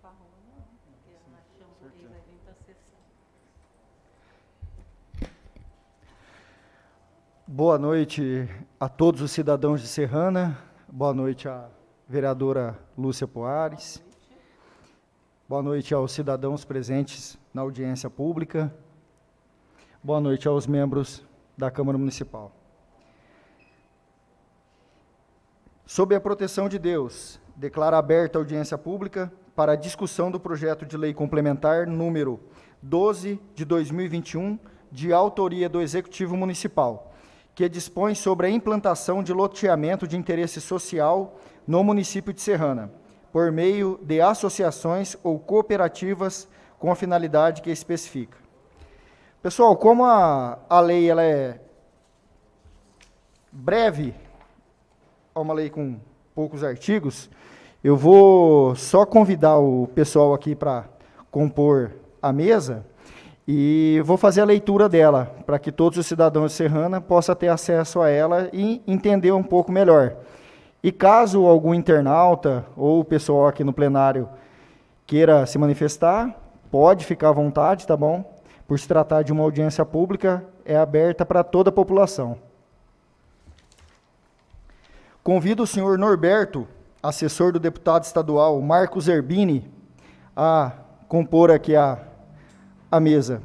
para a rua, não, porque achamos que eles vai vir para a sessão. Boa noite a todos os cidadãos de Serrana, boa noite à vereadora Lúcia Poares, boa noite aos cidadãos presentes na audiência pública, boa noite aos membros da Câmara Municipal. Sob a proteção de Deus, declaro aberta a audiência pública para a discussão do projeto de lei complementar número 12 de 2021, de autoria do Executivo Municipal, que dispõe sobre a implantação de loteamento de interesse social no município de Serrana, por meio de associações ou cooperativas com a finalidade que especifica. Pessoal, como a lei ela é breve, é uma lei com poucos artigos, eu vou só convidar o pessoal aqui para compor a mesa e vou fazer a leitura dela, para que todos os cidadãos de Serrana possam ter acesso a ela e entender um pouco melhor. E caso algum internauta ou o pessoal aqui no plenário queira se manifestar, pode ficar à vontade, tá bom? Por se tratar de uma audiência pública, é aberta para toda a população. Convido o senhor Norberto, assessor do deputado estadual Marcos Zerbini, a compor aqui a mesa.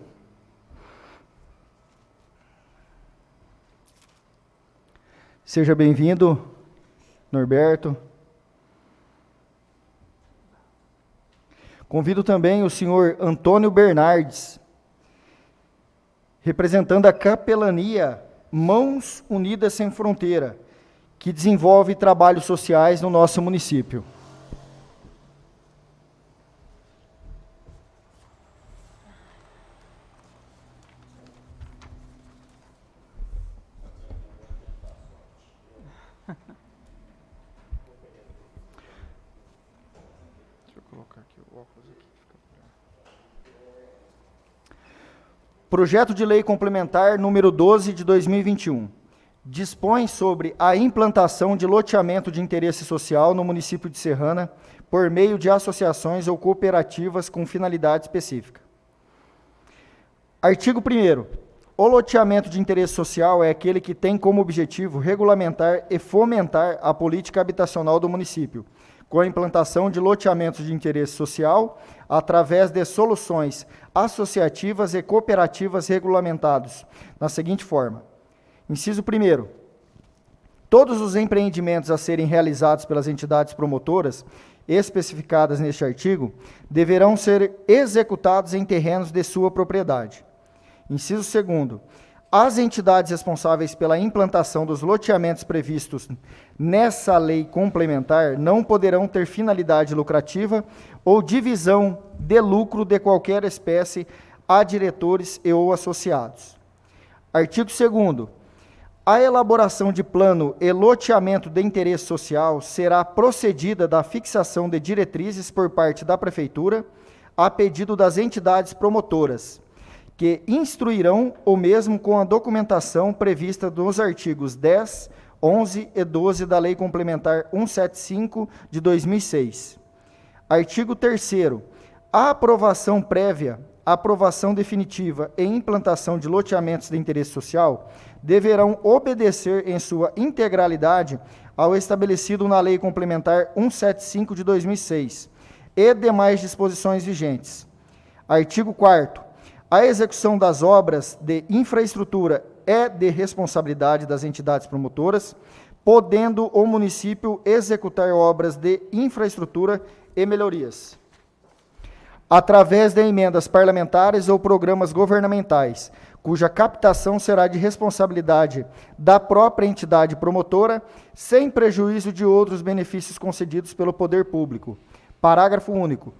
Seja bem-vindo, Norberto. Convido também o senhor Antônio Bernardes, representando a capelania Mãos Unidas Sem Fronteira, que desenvolve trabalhos sociais no nosso município. Deixa eu colocar aqui o óculos aqui. Projeto de Lei Complementar número 12 de 2021. Dispõe sobre a implantação de loteamento de interesse social no município de Serrana por meio de associações ou cooperativas com finalidade específica. Artigo 1º. O loteamento de interesse social é aquele que tem como objetivo regulamentar e fomentar a política habitacional do município, com a implantação de loteamentos de interesse social através de soluções associativas e cooperativas regulamentados na seguinte forma. Inciso 1º. Todos os empreendimentos a serem realizados pelas entidades promotoras, especificadas neste artigo, deverão ser executados em terrenos de sua propriedade. Inciso 2º. As entidades responsáveis pela implantação dos loteamentos previstos nessa lei complementar não poderão ter finalidade lucrativa ou divisão de lucro de qualquer espécie a diretores e ou associados. Artigo 2º. A elaboração de plano e loteamento de interesse social será procedida da fixação de diretrizes por parte da Prefeitura, a pedido das entidades promotoras, que instruirão o mesmo com a documentação prevista nos artigos 10, 11 e 12 da Lei Complementar 175 de 2006. Artigo 3º. A aprovação prévia, aprovação definitiva e implantação de loteamentos de interesse social deverão obedecer em sua integralidade ao estabelecido na Lei Complementar 175 de 2006 e demais disposições vigentes. Artigo 4º. A execução das obras de infraestrutura é de responsabilidade das entidades promotoras, podendo o município executar obras de infraestrutura e melhorias, através de emendas parlamentares ou programas governamentais, cuja captação será de responsabilidade da própria entidade promotora, sem prejuízo de outros benefícios concedidos pelo poder público. Parágrafo único.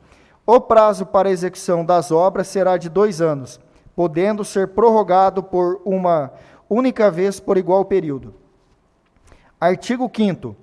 O prazo para a execução das obras será de 2 anos, podendo ser prorrogado por uma única vez por igual período. Artigo 5º.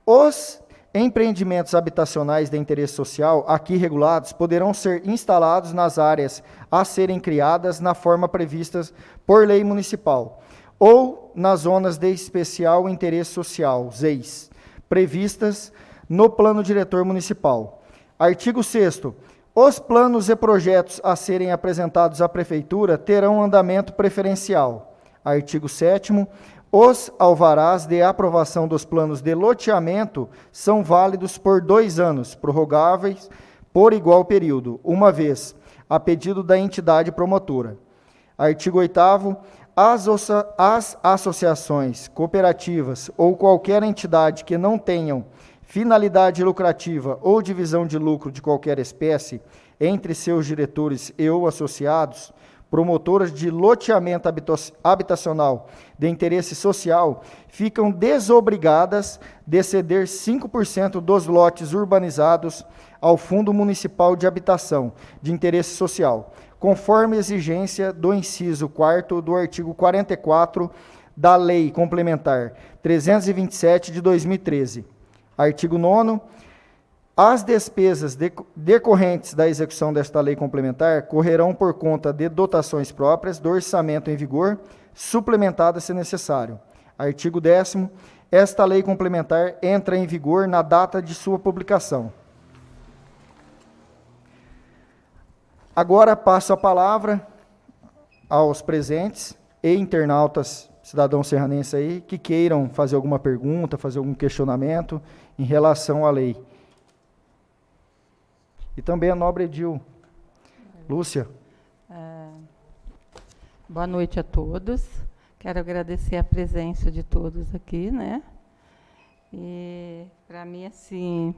Os empreendimentos habitacionais de interesse social, aqui regulados, poderão ser instalados nas áreas a serem criadas na forma previstas por lei municipal, ou nas zonas de especial interesse social, ZEIS, previstas no Plano Diretor Municipal. Artigo 6º. Os planos e projetos a serem apresentados à Prefeitura terão andamento preferencial. Artigo 7º. Os alvarás de aprovação dos planos de loteamento são válidos por 2 anos, prorrogáveis por igual período, uma vez, a pedido da entidade promotora. Artigo 8º. As associações, cooperativas ou qualquer entidade que não tenham finalidade lucrativa ou divisão de lucro de qualquer espécie entre seus diretores e ou associados, promotoras de loteamento habitacional de interesse social, ficam desobrigadas de ceder 5% dos lotes urbanizados ao Fundo Municipal de Habitação de Interesse Social, conforme exigência do inciso 4º do artigo 44 da Lei Complementar 327 de 2013. Artigo 9º. As despesas decorrentes da execução desta lei complementar correrão por conta de dotações próprias do orçamento em vigor, suplementadas se necessário. Artigo 10º. Esta lei complementar entra em vigor na data de sua publicação. Agora passo a palavra aos presentes e internautas, cidadãos serranenses aí, que queiram fazer alguma pergunta, fazer algum questionamento em relação à lei. E também a nobre Edil. Lúcia. Boa noite a todos. Quero agradecer a presença de todos aqui, né? E, para mim, assim,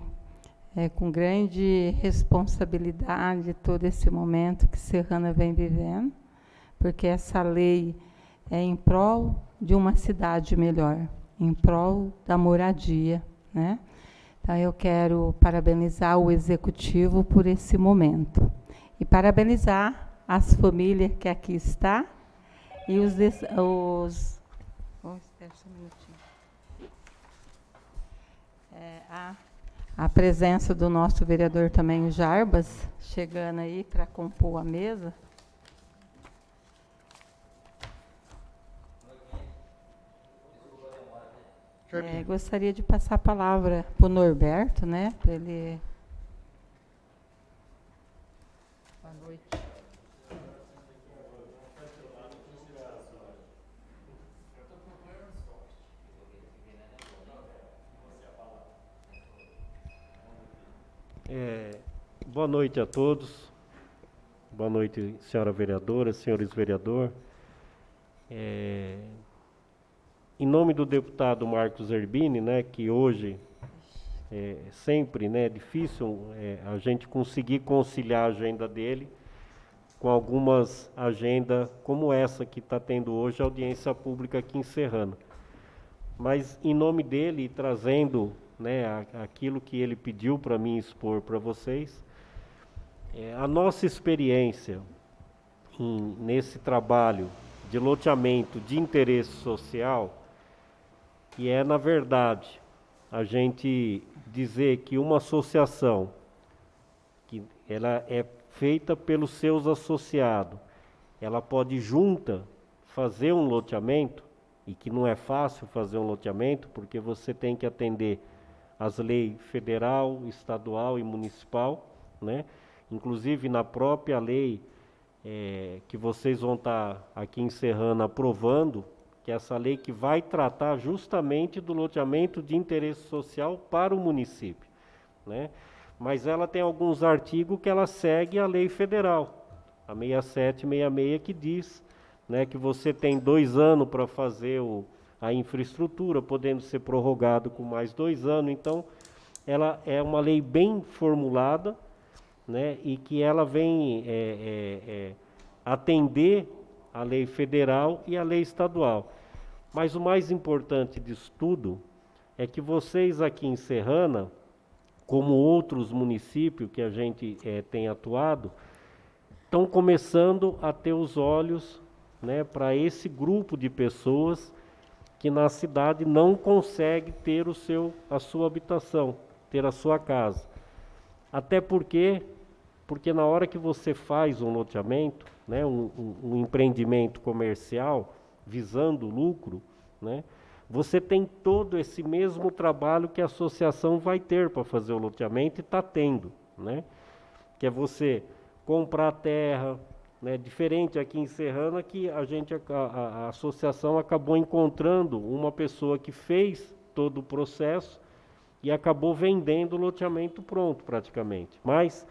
é com grande responsabilidade todo esse momento que Serrana vem vivendo, porque essa lei é em prol de uma cidade melhor, em prol da moradia, né? Então, eu quero parabenizar o Executivo por esse momento. E parabenizar as famílias que aqui estão e a presença do nosso vereador também, o Jarbas, chegando aí para compor a mesa. Gostaria de passar a palavra para o Norberto, né? Para ele. Boa noite. Boa noite a todos. Boa noite, senhora vereadora, senhores vereadores. Em nome do deputado Marcos Zerbini, né, que hoje sempre, né, é difícil a gente conseguir conciliar a agenda dele com algumas agendas como essa que está tendo hoje, a audiência pública aqui em Serrana. Mas em nome dele, trazendo, né, aquilo que ele pediu para mim expor para vocês, a nossa experiência nesse trabalho de loteamento de interesse social, que é, na verdade, a gente dizer que uma associação, que ela é feita pelos seus associados, ela pode junta fazer um loteamento, e que não é fácil fazer um loteamento, porque você tem que atender as leis federal, estadual e municipal, né? Inclusive na própria lei que vocês vão estar aqui em Serrana aprovando, que é essa lei que vai tratar justamente do loteamento de interesse social para o município, né? Mas ela tem alguns artigos que ela segue a lei federal, a 6766, que diz, né, que você tem 2 anos para fazer a infraestrutura, podendo ser prorrogado com mais 2 anos. Então, ela é uma lei bem formulada, né, e que ela vem atender a lei federal e a lei estadual. Mas o mais importante disso tudo é que vocês aqui em Serrana, como outros municípios que a gente tem atuado, estão começando a ter os olhos, né, para esse grupo de pessoas que na cidade não consegue ter a sua habitação, ter a sua casa. Até porque na hora que você faz um loteamento, né, um empreendimento comercial visando lucro, né, você tem todo esse mesmo trabalho que a associação vai ter para fazer o loteamento e está tendo, né? Que é você comprar terra, né? Diferente aqui em Serrana, que a associação acabou encontrando uma pessoa que fez todo o processo e acabou vendendo o loteamento pronto praticamente. Mas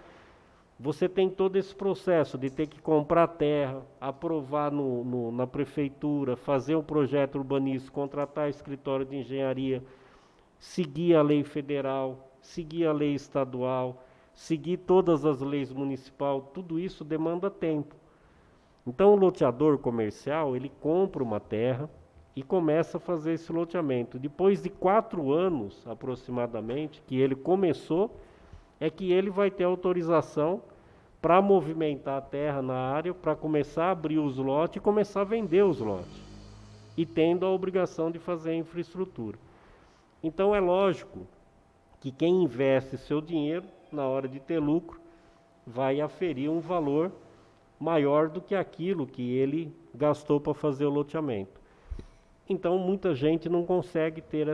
você tem todo esse processo de ter que comprar terra, aprovar na prefeitura, fazer um projeto urbanístico, contratar escritório de engenharia, seguir a lei federal, seguir a lei estadual, seguir todas as leis municipais, tudo isso demanda tempo. Então o loteador comercial, ele compra uma terra e começa a fazer esse loteamento. Depois de 4 anos, aproximadamente, que ele começou, é que ele vai ter autorização para movimentar a terra na área, para começar a abrir os lotes e começar a vender os lotes. E tendo a obrigação de fazer a infraestrutura. Então é lógico que quem investe seu dinheiro, na hora de ter lucro, vai aferir um valor maior do que aquilo que ele gastou para fazer o loteamento. Então muita gente não consegue ter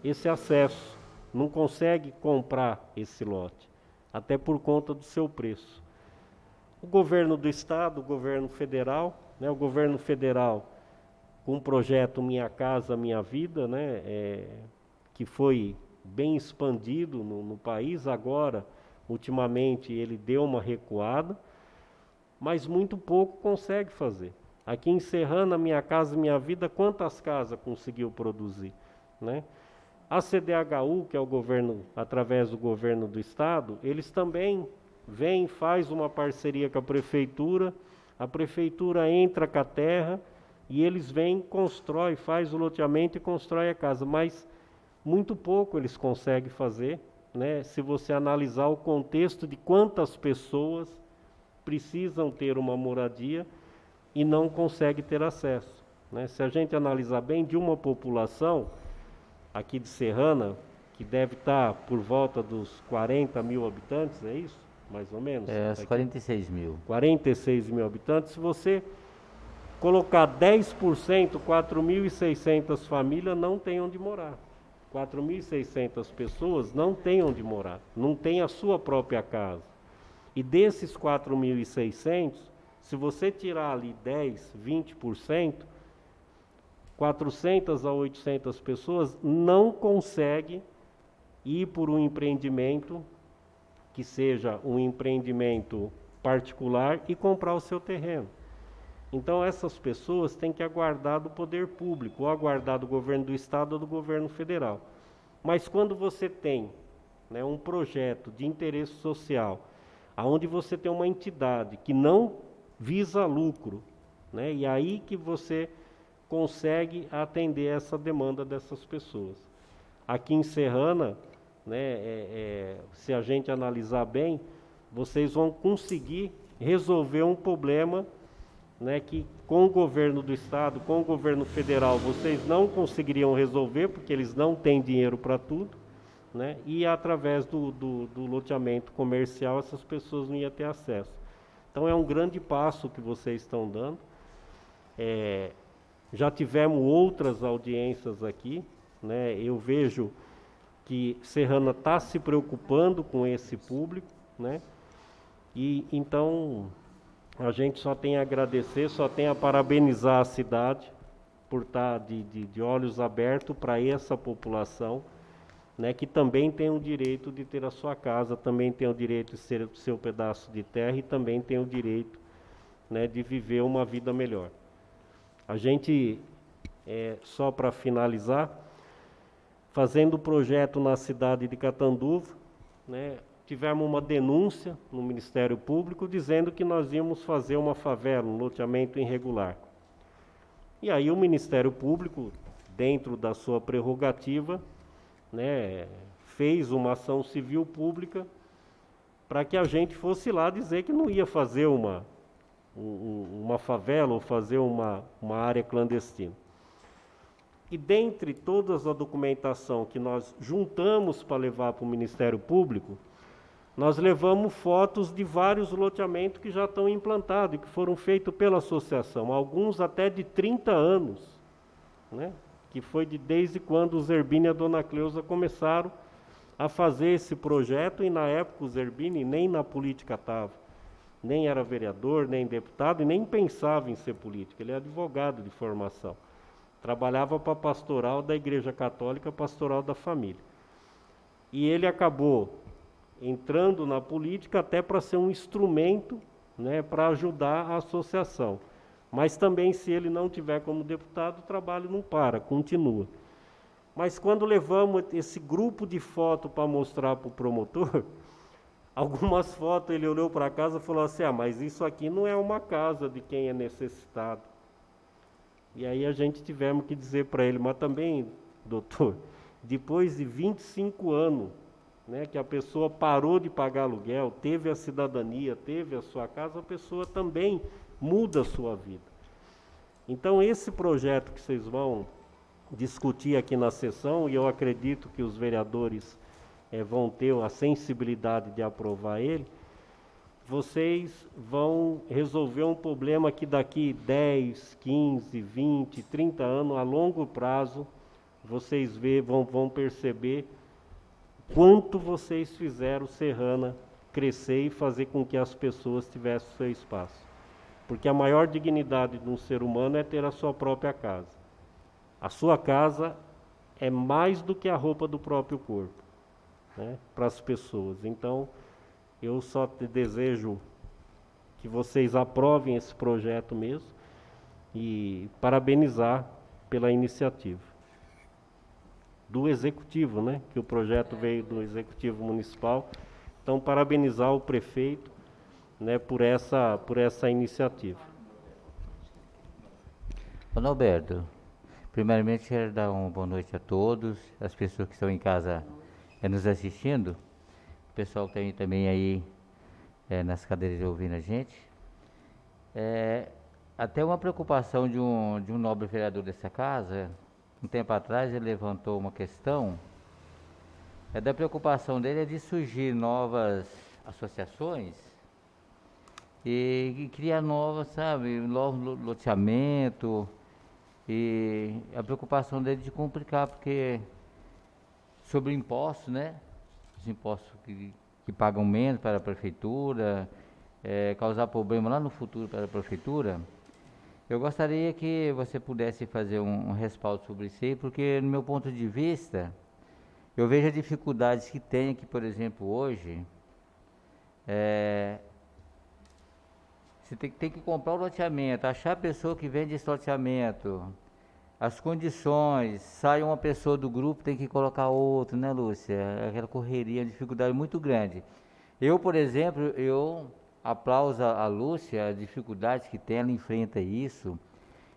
esse acesso, não consegue comprar esse lote, até por conta do seu preço. O governo do estado, o governo federal, né, o governo federal com o projeto Minha Casa Minha Vida, né, que foi bem expandido no país, agora, ultimamente, ele deu uma recuada, mas muito pouco consegue fazer. Aqui em Serrana, Minha Casa Minha Vida, quantas casas conseguiu produzir, né? A CDHU, que é o governo, através do governo do estado, eles também vêm, faz uma parceria com a prefeitura entra com a terra e eles vêm, constrói, faz o loteamento e constrói a casa, mas muito pouco eles conseguem fazer, né? Se você analisar o contexto de quantas pessoas precisam ter uma moradia e não conseguem ter acesso, né? Se a gente analisar bem, de uma população aqui de Serrana, que deve estar por volta dos 40 mil habitantes, é isso? Mais ou menos? Os 46 mil. 46 mil habitantes, se você colocar 10%, 4.600 famílias não têm onde morar. 4.600 pessoas não têm onde morar, não têm a sua própria casa. E desses 4.600, se você tirar ali 10, 20%, 400 a 800 pessoas não conseguem ir por um empreendimento que seja um empreendimento particular e comprar o seu terreno. Então essas pessoas têm que aguardar do poder público, ou aguardar do governo do estado ou do governo federal. Mas quando você tem, né, um projeto de interesse social, onde você tem uma entidade que não visa lucro, né, e aí que você consegue atender essa demanda dessas pessoas. Aqui em Serrana, né, se a gente analisar bem, vocês vão conseguir resolver um problema, né, que com o governo do estado, com o governo federal, vocês não conseguiriam resolver, porque eles não têm dinheiro para tudo, né, e através do loteamento comercial essas pessoas não iam ter acesso. Então é um grande passo que vocês estão dando. Já tivemos outras audiências aqui, né, eu vejo que Serrana está se preocupando com esse público, né, e então a gente só tem a agradecer, só tem a parabenizar a cidade por estar de olhos abertos para essa população, né, que também tem o direito de ter a sua casa, também tem o direito de ser o seu pedaço de terra e também tem o direito, né, de viver uma vida melhor. A gente, só para finalizar, fazendo o projeto na cidade de Catanduva, né, tivemos uma denúncia no Ministério Público dizendo que nós íamos fazer uma favela, um loteamento irregular. E aí o Ministério Público, dentro da sua prerrogativa, né, fez uma ação civil pública para que a gente fosse lá dizer que não ia fazer uma favela ou fazer uma área clandestina. E dentre todas a documentação que nós juntamos para levar para o Ministério Público, nós levamos fotos de vários loteamentos que já estão implantados e que foram feitos pela associação, alguns até de 30 anos, né? Que foi desde quando o Zerbini e a Dona Cleusa começaram a fazer esse projeto, e na época o Zerbini nem na política estava, nem era vereador, nem deputado, e nem pensava em ser político, ele é advogado de formação. Trabalhava para a pastoral da Igreja Católica, pastoral da família. E ele acabou entrando na política até para ser um instrumento, né, para ajudar a associação. Mas também, se ele não tiver como deputado, o trabalho não para, continua. Mas quando levamos esse grupo de fotos para mostrar para o promotor, algumas fotos ele olhou para casa e falou assim, mas isso aqui não é uma casa de quem é necessitado. E aí a gente tivemos que dizer para ele, mas também, doutor, depois de 25 anos, né, que a pessoa parou de pagar aluguel, teve a cidadania, teve a sua casa, a pessoa também muda a sua vida. Então esse projeto que vocês vão discutir aqui na sessão, e eu acredito que os vereadores vão ter a sensibilidade de aprovar ele, vocês vão resolver um problema que daqui 10, 15, 20, 30 anos, a longo prazo, vocês vão perceber quanto vocês fizeram Serrana crescer e fazer com que as pessoas tivessem o seu espaço. Porque a maior dignidade de um ser humano é ter a sua própria casa. A sua casa é mais do que a roupa do próprio corpo, né, para as pessoas. Então, eu só desejo que vocês aprovem esse projeto mesmo e parabenizar pela iniciativa do Executivo, né? Que o projeto veio do Executivo Municipal. Então, parabenizar o prefeito, né, por essa iniciativa. Ô Norberto, primeiramente quero dar uma boa noite a todos, as pessoas que estão em casa nos assistindo, o pessoal que tem também aí nas cadeiras ouvindo a gente. Até uma preocupação de um nobre vereador dessa casa, um tempo atrás ele levantou uma questão, da preocupação dele de surgir novas associações e criar novas, sabe, novo loteamento, e a preocupação dele de complicar, porque sobre impostos, né, os impostos que pagam menos para a prefeitura, causar problema lá no futuro para a prefeitura. Eu gostaria que você pudesse fazer um respaldo sobre isso aí, porque no meu ponto de vista, eu vejo as dificuldades que tem aqui, por exemplo, hoje, você tem que comprar o loteamento, achar a pessoa que vende esse loteamento, as condições, sai uma pessoa do grupo, tem que colocar outro, né, Lúcia? Aquela correria, uma dificuldade muito grande. Eu, por exemplo, eu aplauso a Lúcia, as dificuldades que tem, ela enfrenta isso.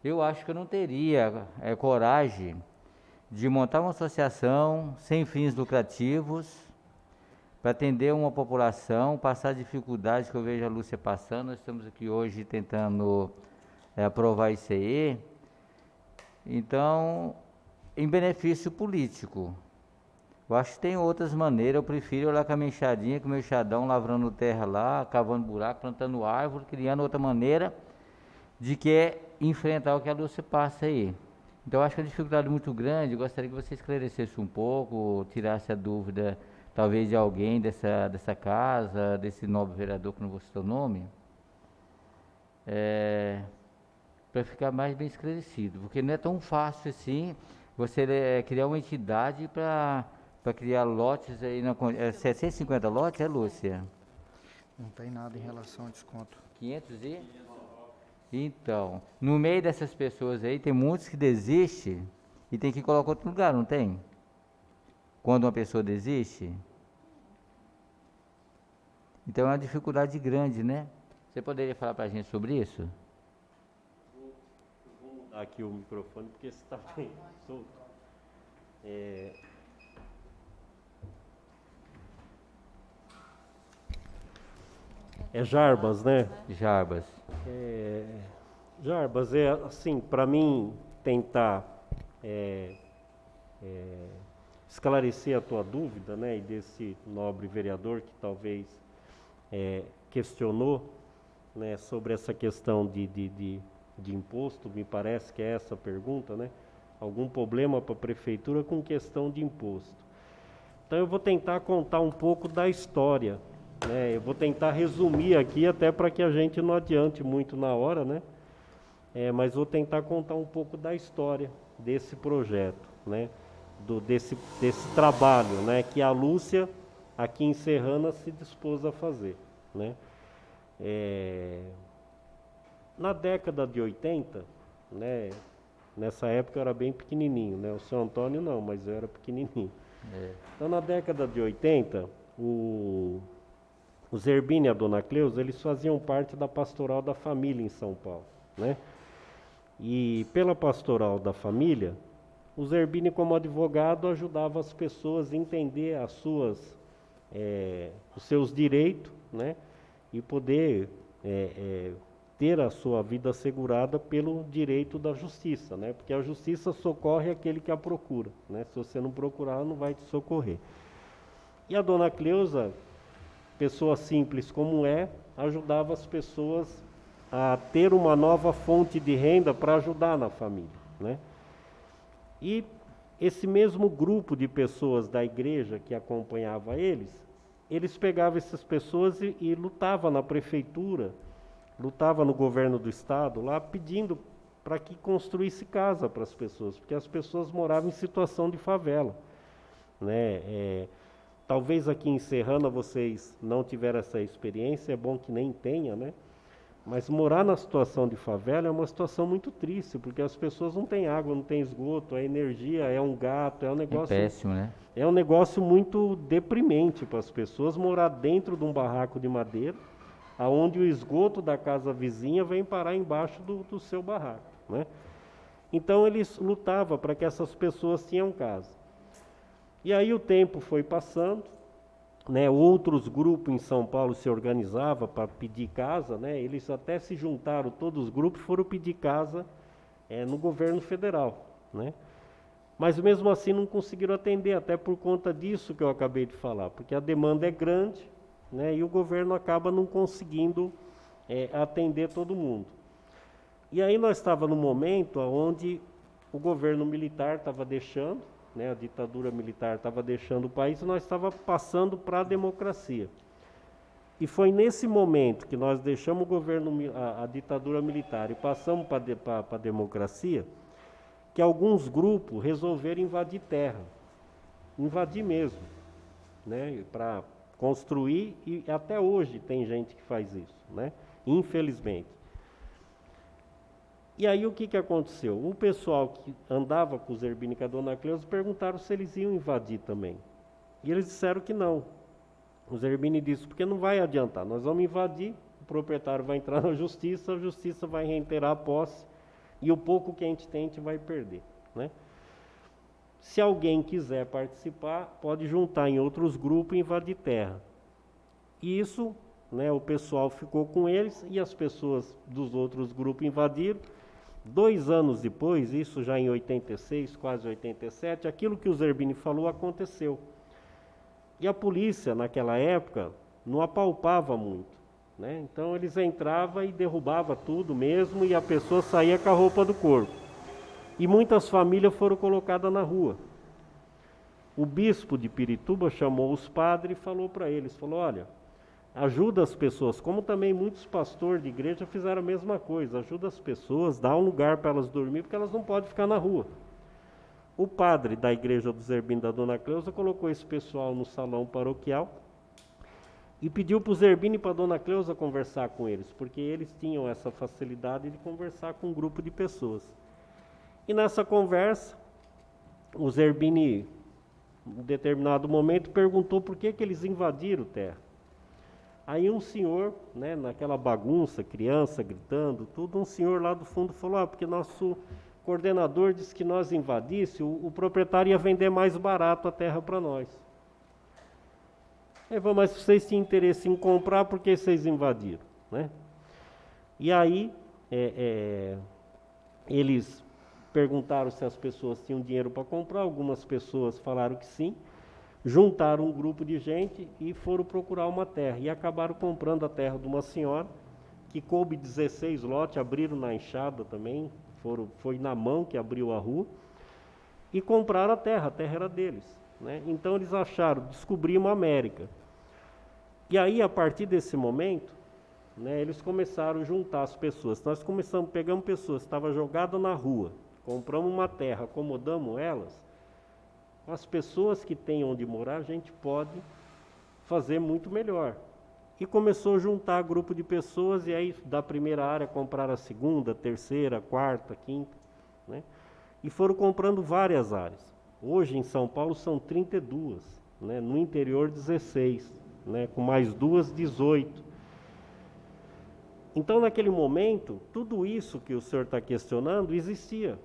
Eu acho que eu não teria coragem de montar uma associação sem fins lucrativos, para atender uma população, passar dificuldades que eu vejo a Lúcia passando. Nós estamos aqui hoje tentando aprovar isso aí. Então, em benefício político. Eu acho que tem outras maneiras. Eu prefiro ir lá com a minha enxadinha, com o meu enxadão, lavrando terra lá, cavando buraco, plantando árvore, criando outra maneira de que enfrentar o que a Lúcia passa aí. Então, eu acho que a dificuldade é muito grande. Eu gostaria que você esclarecesse um pouco, tirasse a dúvida, talvez, de alguém dessa casa, desse nobre vereador, que não vou citar o nome, para ficar mais bem esclarecido. Porque não é tão fácil assim você criar uma entidade para criar lotes aí, 750 lotes, Lúcia? Não tem nada em relação ao desconto. 500 e? Então, no meio dessas pessoas aí, tem muitos que desistem e tem que colocar outro lugar, não tem? Quando uma pessoa desiste. Então é uma dificuldade grande, né? Você poderia falar para a gente sobre isso? Vou mudar aqui o microfone, porque você está bem solto. É Jarbas, né? Jarbas. Jarbas, assim, para mim tentar esclarecer a tua dúvida, né, e desse nobre vereador que talvez questionou, né, sobre essa questão de imposto, me parece que é essa a pergunta, né? Algum problema para a prefeitura com questão de imposto. Então eu vou tentar contar um pouco da história, né? Eu vou tentar resumir aqui até para que a gente não adiante muito na hora, né? Mas vou tentar contar um pouco da história desse projeto, né? Desse trabalho, né? Que a Lúcia, aqui em Serrana, se dispôs a fazer, né? Na década de 80, né? Nessa época eu era bem pequenininho, né? O seu Antônio não, mas eu era pequenininho. Então na década de 80, o Zerbini e a Dona Cleusa, eles faziam parte da Pastoral da Família em São Paulo, né? E pela Pastoral da Família, o Zerbini, como advogado, ajudava as pessoas a entender os seus direitos, né? E poder ter a sua vida assegurada pelo direito da justiça, né? Porque a justiça socorre aquele que a procura, né? Se você não procurar, ela não vai te socorrer. E a Dona Cleusa, pessoa simples como ajudava as pessoas a ter uma nova fonte de renda para ajudar na família, né? E esse mesmo grupo de pessoas da igreja que acompanhava eles pegavam essas pessoas e lutavam na prefeitura, lutava no governo do estado lá pedindo para que construísse casa para as pessoas, porque as pessoas moravam em situação de favela, né? Talvez aqui em Serrana vocês não tiveram essa experiência, é bom que nem tenha, né? Mas morar na situação de favela é uma situação muito triste, porque as pessoas não têm água, não têm esgoto, a energia é um gato, é um negócio... É péssimo, né? É um negócio muito deprimente para as pessoas morar dentro de um barraco de madeira, aonde o esgoto da casa vizinha vem parar embaixo do seu barraco, né? Então eles lutavam para que essas pessoas tenham casa. E aí o tempo foi passando, né? Outros grupos em São Paulo se organizavam para pedir casa, né? Eles até se juntaram, todos os grupos foram pedir casa no governo federal, né? Mas mesmo assim não conseguiram atender, até por conta disso que eu acabei de falar, porque a demanda é grande, né? E o governo acaba não conseguindo atender todo mundo. E aí nós estávamos num momento onde o governo militar estava deixando, né? A ditadura militar estava deixando o país e nós estávamos passando para a democracia. E foi nesse momento que nós deixamos o governo, a ditadura militar e passamos para a democracia, que alguns grupos resolveram invadir terra, invadir mesmo, né? Para construir, e até hoje tem gente que faz isso, né? Infelizmente. E aí o que aconteceu? O pessoal que andava com o Zerbini e com a Dona Cleusa perguntaram se eles iam invadir também. E eles disseram que não. O Zerbini disse, porque não vai adiantar, nós vamos invadir, o proprietário vai entrar na justiça, a justiça vai reiterar a posse, e o pouco que a gente vai perder, né? Se alguém quiser participar, pode juntar em outros grupos e invadir terra. E isso, né, o pessoal ficou com eles e as pessoas dos outros grupos invadiram. 2 anos depois, isso já em 86, quase 87, aquilo que o Zerbini falou aconteceu. E a polícia, naquela época, não apalpava muito, né? Então eles entravam e derrubavam tudo mesmo e a pessoa saía com a roupa do corpo. E muitas famílias foram colocadas na rua. O bispo de Pirituba chamou os padres e falou para eles, falou, olha, ajuda as pessoas, como também muitos pastores de igreja fizeram a mesma coisa, ajuda as pessoas, dá um lugar para elas dormir, porque elas não podem ficar na rua. O padre da igreja do Zerbini da Dona Cleusa colocou esse pessoal no salão paroquial e pediu para o Zerbini e para a Dona Cleusa conversar com eles, porque eles tinham essa facilidade de conversar com um grupo de pessoas. E nessa conversa, o Zerbini, em determinado momento, perguntou por que eles invadiram terra. Aí um senhor, né, naquela bagunça, criança gritando, tudo, um senhor lá do fundo falou, porque nosso coordenador disse que nós invadíssemos, o proprietário ia vender mais barato a terra para nós. Ele falou, mas se vocês tinham interesse em comprar, por que vocês invadiram, né? E aí, eles perguntaram se as pessoas tinham dinheiro para comprar, algumas pessoas falaram que sim, juntaram um grupo de gente e foram procurar uma terra, e acabaram comprando a terra de uma senhora, que coube 16 lotes, abriram na enxada também, foi na mão que abriu a rua, e compraram a terra era deles, né? Então eles acharam, descobriram a América. E aí, a partir desse momento, né, eles começaram a juntar as pessoas. Nós pegamos pessoas que estavam jogadas na rua, compramos uma terra, acomodamos elas. As pessoas que têm onde morar, a gente pode fazer muito melhor. E começou a juntar grupo de pessoas, e aí da primeira área compraram a segunda, terceira, quarta, quinta, né? E foram comprando várias áreas. Hoje em São Paulo são 32, né? No interior 16, né? Com mais 2, 18. Então naquele momento, tudo isso que o senhor está questionando existia,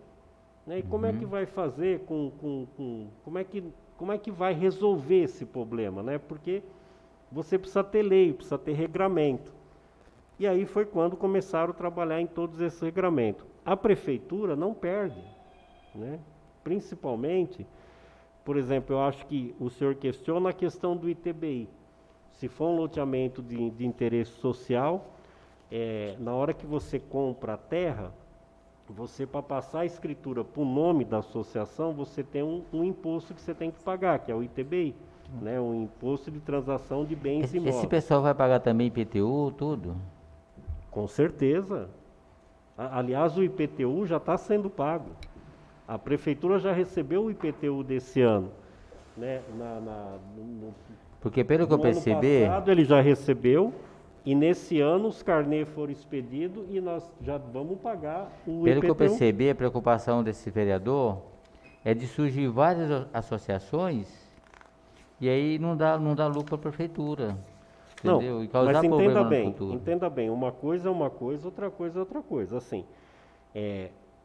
né? E como é que vai fazer como é que vai resolver esse problema, né? Porque você precisa ter lei, precisa ter regramento. E aí foi quando começaram a trabalhar em todos esses regramentos. A prefeitura não perde, né? Principalmente, por exemplo, eu acho que o senhor questiona a questão do ITBI. Se for um loteamento de interesse social, na hora que você compra a terra, você, para passar a escritura para o nome da associação, você tem um imposto que você tem que pagar, que é o ITBI, né? Um imposto de transação de bens imóveis. Esse pessoal vai pagar também IPTU, tudo? Com certeza. Aliás, o IPTU já está sendo pago. A prefeitura já recebeu o IPTU desse ano, né? Porque pelo que eu percebi... ano passado ele já recebeu, e nesse ano os carnês foram expedidos e nós já vamos pagar o Pelo IPTU. que eu percebi, a preocupação desse vereador é de surgir várias associações e aí não dá lucro para a prefeitura. Entendeu? Não, E causar mas problema no futuro. entenda bem, uma coisa é uma coisa, outra coisa é outra coisa. Assim,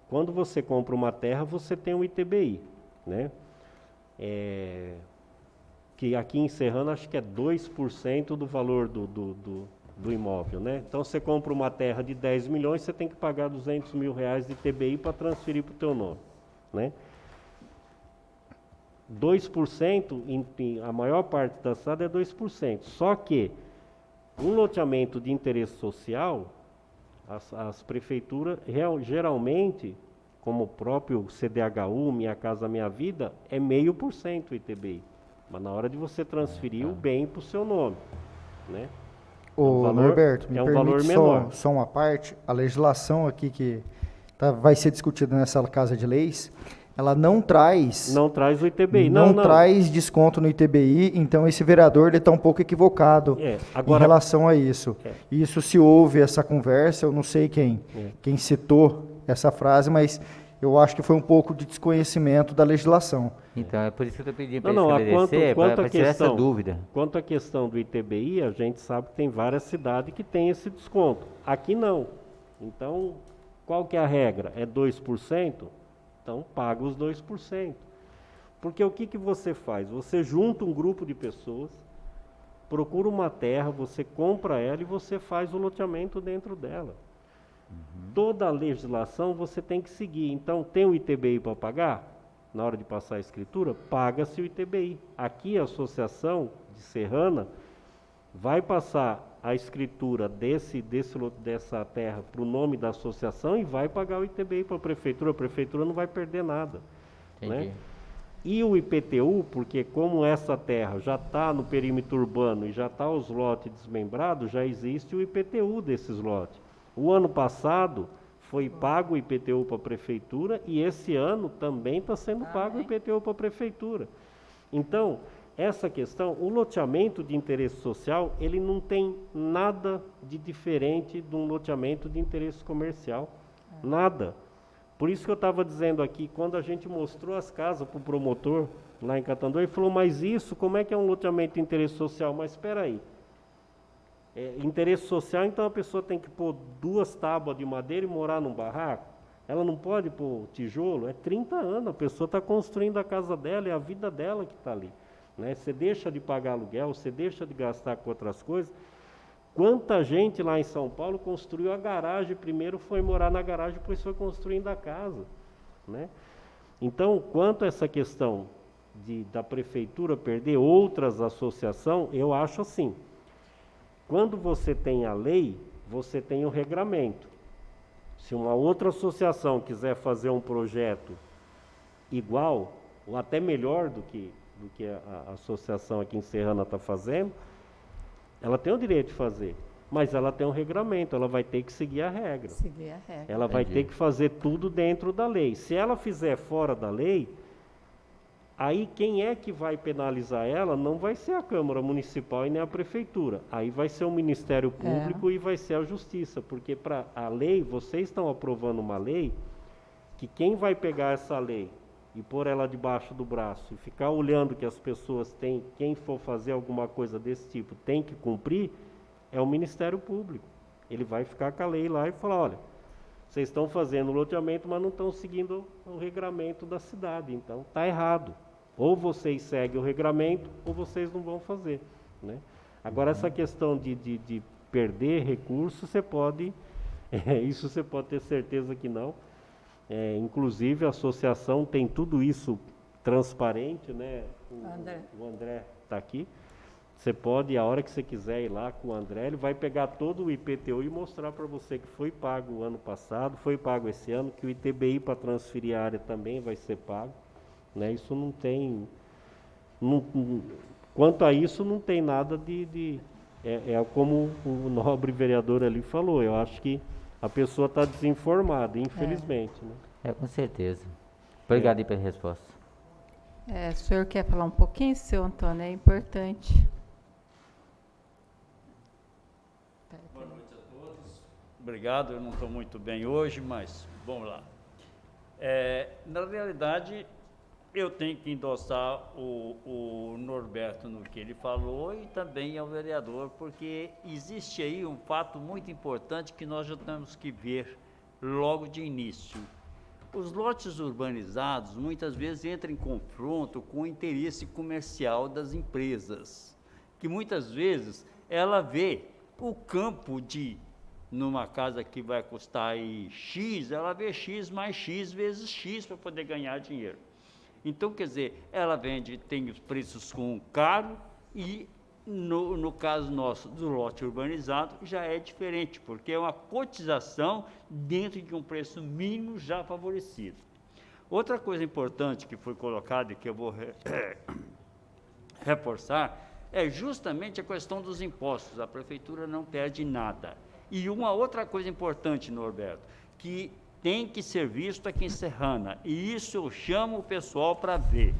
quando você compra uma terra, você tem um ITBI, né? Que aqui em Serrana acho que é 2% do valor do imóvel, né? Então você compra uma terra de 10 milhões, você tem que pagar 200 mil reais de ITBI para transferir para o teu nome, né? 2%, a maior parte da cidade é 2%. Só que um loteamento de interesse social, as prefeituras geralmente, como o próprio CDHU, Minha Casa Minha Vida, é 0,5% o ITBI. Mas na hora de você transferir o bem para o seu nome, né? Ô, Norberto, me é um permite valor menor. só uma parte. A legislação aqui que vai ser discutida nessa Casa de Leis, ela não traz o ITBI. não traz desconto no ITBI, então esse vereador está um pouco equivocado em relação a isso. Isso, se houve essa conversa, eu não sei quem citou essa frase, mas eu acho que foi um pouco de desconhecimento da legislação. Então, é por isso que eu estou pedindo para esclarecer, para tirar essa dúvida. Quanto à questão do ITBI, a gente sabe que tem várias cidades que têm esse desconto. Aqui não. Então, qual que é a regra? É 2%? Então, paga os 2%. Porque o que você faz? Você junta um grupo de pessoas, procura uma terra, você compra ela e você faz o loteamento dentro dela. Toda a legislação você tem que seguir. Então, tem o ITBI para pagar? Na hora de passar a escritura, paga-se o ITBI. Aqui a associação de Serrana vai passar a escritura dessa terra para o nome da associação e vai pagar o ITBI para a prefeitura não vai perder nada. Né? E o IPTU, porque como essa terra já está no perímetro urbano e já está os lotes desmembrados, já existe o IPTU desses lotes. O ano passado foi pago o IPTU para a prefeitura e esse ano também está sendo pago o IPTU para a prefeitura. Então, essa questão, o loteamento de interesse social, ele não tem nada de diferente de um loteamento de interesse comercial. Nada. Por isso que eu estava dizendo aqui, quando a gente mostrou as casas para o promotor lá em Catanduva, ele falou, mas isso, como é que é um loteamento de interesse social? Mas espera aí. Interesse social, então a pessoa tem que pôr 2 tábuas de madeira e morar num barraco? Ela não pode pôr tijolo? É 30 anos, a pessoa está construindo a casa dela, é a vida dela que está ali. Né? Você deixa de pagar aluguel, você deixa de gastar com outras coisas. Quanta gente lá em São Paulo construiu a garagem, primeiro foi morar na garagem, depois foi construindo a casa. Né? Então, quanto a essa questão da prefeitura perder outras associações, eu acho assim. Quando você tem a lei, você tem o regramento. Se uma outra associação quiser fazer um projeto igual, ou até melhor do que a associação aqui em Serrana está fazendo, ela tem o direito de fazer, mas ela tem um regramento, ela vai ter que seguir a regra. Seguir a regra. Ela vai Entendi. ter que fazer tudo dentro da lei. Se ela fizer fora da lei, aí quem é que vai penalizar ela não vai ser a Câmara Municipal e nem a Prefeitura. Aí vai ser o Ministério Público e vai ser a Justiça, porque para a lei, vocês estão aprovando uma lei que quem vai pegar essa lei e pôr ela debaixo do braço e ficar olhando que as pessoas têm, quem for fazer alguma coisa desse tipo, tem que cumprir, é o Ministério Público. Ele vai ficar com a lei lá e falar, olha, vocês estão fazendo loteamento, mas não estão seguindo o regramento da cidade, então está errado. Ou vocês seguem o regramento, ou vocês não vão fazer, né? Agora, essa questão de perder recursos, você pode, isso você pode ter certeza que não. Inclusive, a associação tem tudo isso transparente, né? O André está aqui. Você pode, a hora que você quiser ir lá com o André, ele vai pegar todo o IPTU e mostrar para você que foi pago o ano passado, foi pago esse ano, que o ITBI para transferir a área também vai ser pago, né? Isso não tem... quanto a isso, não tem nada é como o nobre vereador ali falou, eu acho que a pessoa está desinformada, infelizmente, né? Com certeza. Obrigado aí pela resposta. O senhor quer falar um pouquinho, seu Antônio? É importante. Boa noite a todos. Obrigado, eu não estou muito bem hoje, mas vamos lá. Na realidade, eu tenho que endossar o Norberto no que ele falou e também ao vereador, porque existe aí um fato muito importante que nós já temos que ver logo de início. Os lotes urbanizados muitas vezes entram em confronto com o interesse comercial das empresas, que muitas vezes ela vê o campo numa casa que vai custar aí X, ela vê X mais X vezes X para poder ganhar dinheiro. Então, quer dizer, ela tem os preços com caro e no caso nosso do lote urbanizado já é diferente, porque é uma cotização dentro de um preço mínimo já favorecido. Outra coisa importante que foi colocada e que eu vou reforçar é justamente a questão dos impostos. A prefeitura não perde nada. E uma outra coisa importante, Norberto, que tem que ser visto aqui em Serrana, e isso eu chamo o pessoal para ver.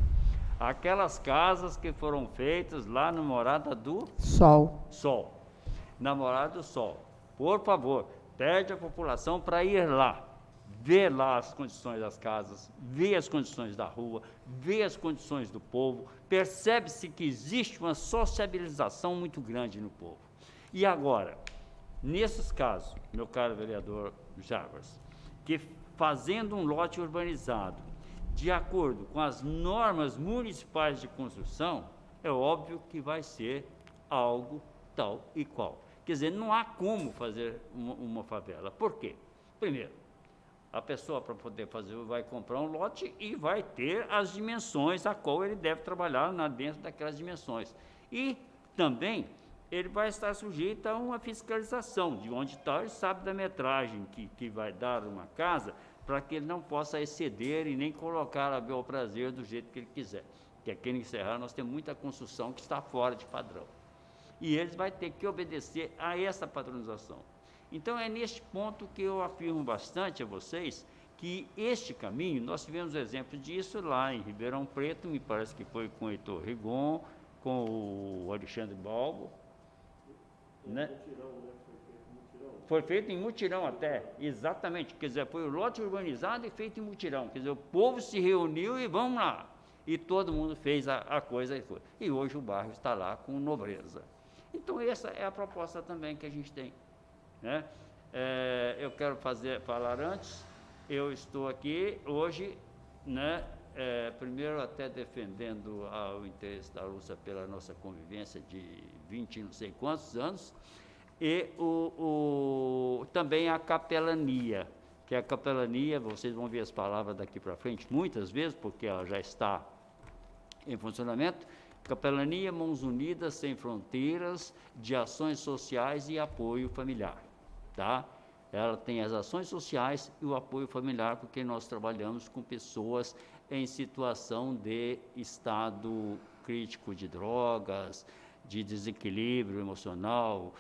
Aquelas casas que foram feitas lá na Morada do Sol. Na Morada do Sol. Por favor, pede a população para ir lá, ver lá as condições das casas, ver as condições da rua, ver as condições do povo. Percebe-se que existe uma sociabilização muito grande no povo. E agora, nesses casos, meu caro vereador Jarbas, que fazendo um lote urbanizado, de acordo com as normas municipais de construção, é óbvio que vai ser algo tal e qual. Quer dizer, não há como fazer uma favela. Por quê? Primeiro, a pessoa para poder fazer vai comprar um lote e vai ter as dimensões a qual ele deve trabalhar dentro daquelas dimensões. E também ele vai estar sujeito a uma fiscalização, de onde está, ele sabe da metragem que vai dar uma casa, para que ele não possa exceder e nem colocar a bel prazer do jeito que ele quiser. Porque aqui em Serrana nós temos muita construção que está fora de padrão. E eles vão ter que obedecer a essa padronização. Então é neste ponto que eu afirmo bastante a vocês que este caminho, nós tivemos exemplo disso lá em Ribeirão Preto, me parece que foi com o Heitor Rigon, com o Alexandre Balbo, né? Foi feito em mutirão até, exatamente, quer dizer, foi o lote urbanizado e feito em mutirão, quer dizer, o povo se reuniu e vamos lá, e todo mundo fez a coisa, e hoje o bairro está lá com nobreza. Então essa é a proposta também que a gente tem, né? Eu quero falar antes, eu estou aqui hoje, né, primeiro até defendendo o interesse da Lúcia pela nossa convivência de 20 não sei quantos anos, e também a capelania, que a capelania, vocês vão ver as palavras daqui para frente, muitas vezes, porque ela já está em funcionamento, capelania Mãos Unidas Sem Fronteiras, de ações sociais e apoio familiar, tá? Ela tem as ações sociais e o apoio familiar, porque nós trabalhamos com pessoas em situação de estado crítico de drogas, de desequilíbrio emocional,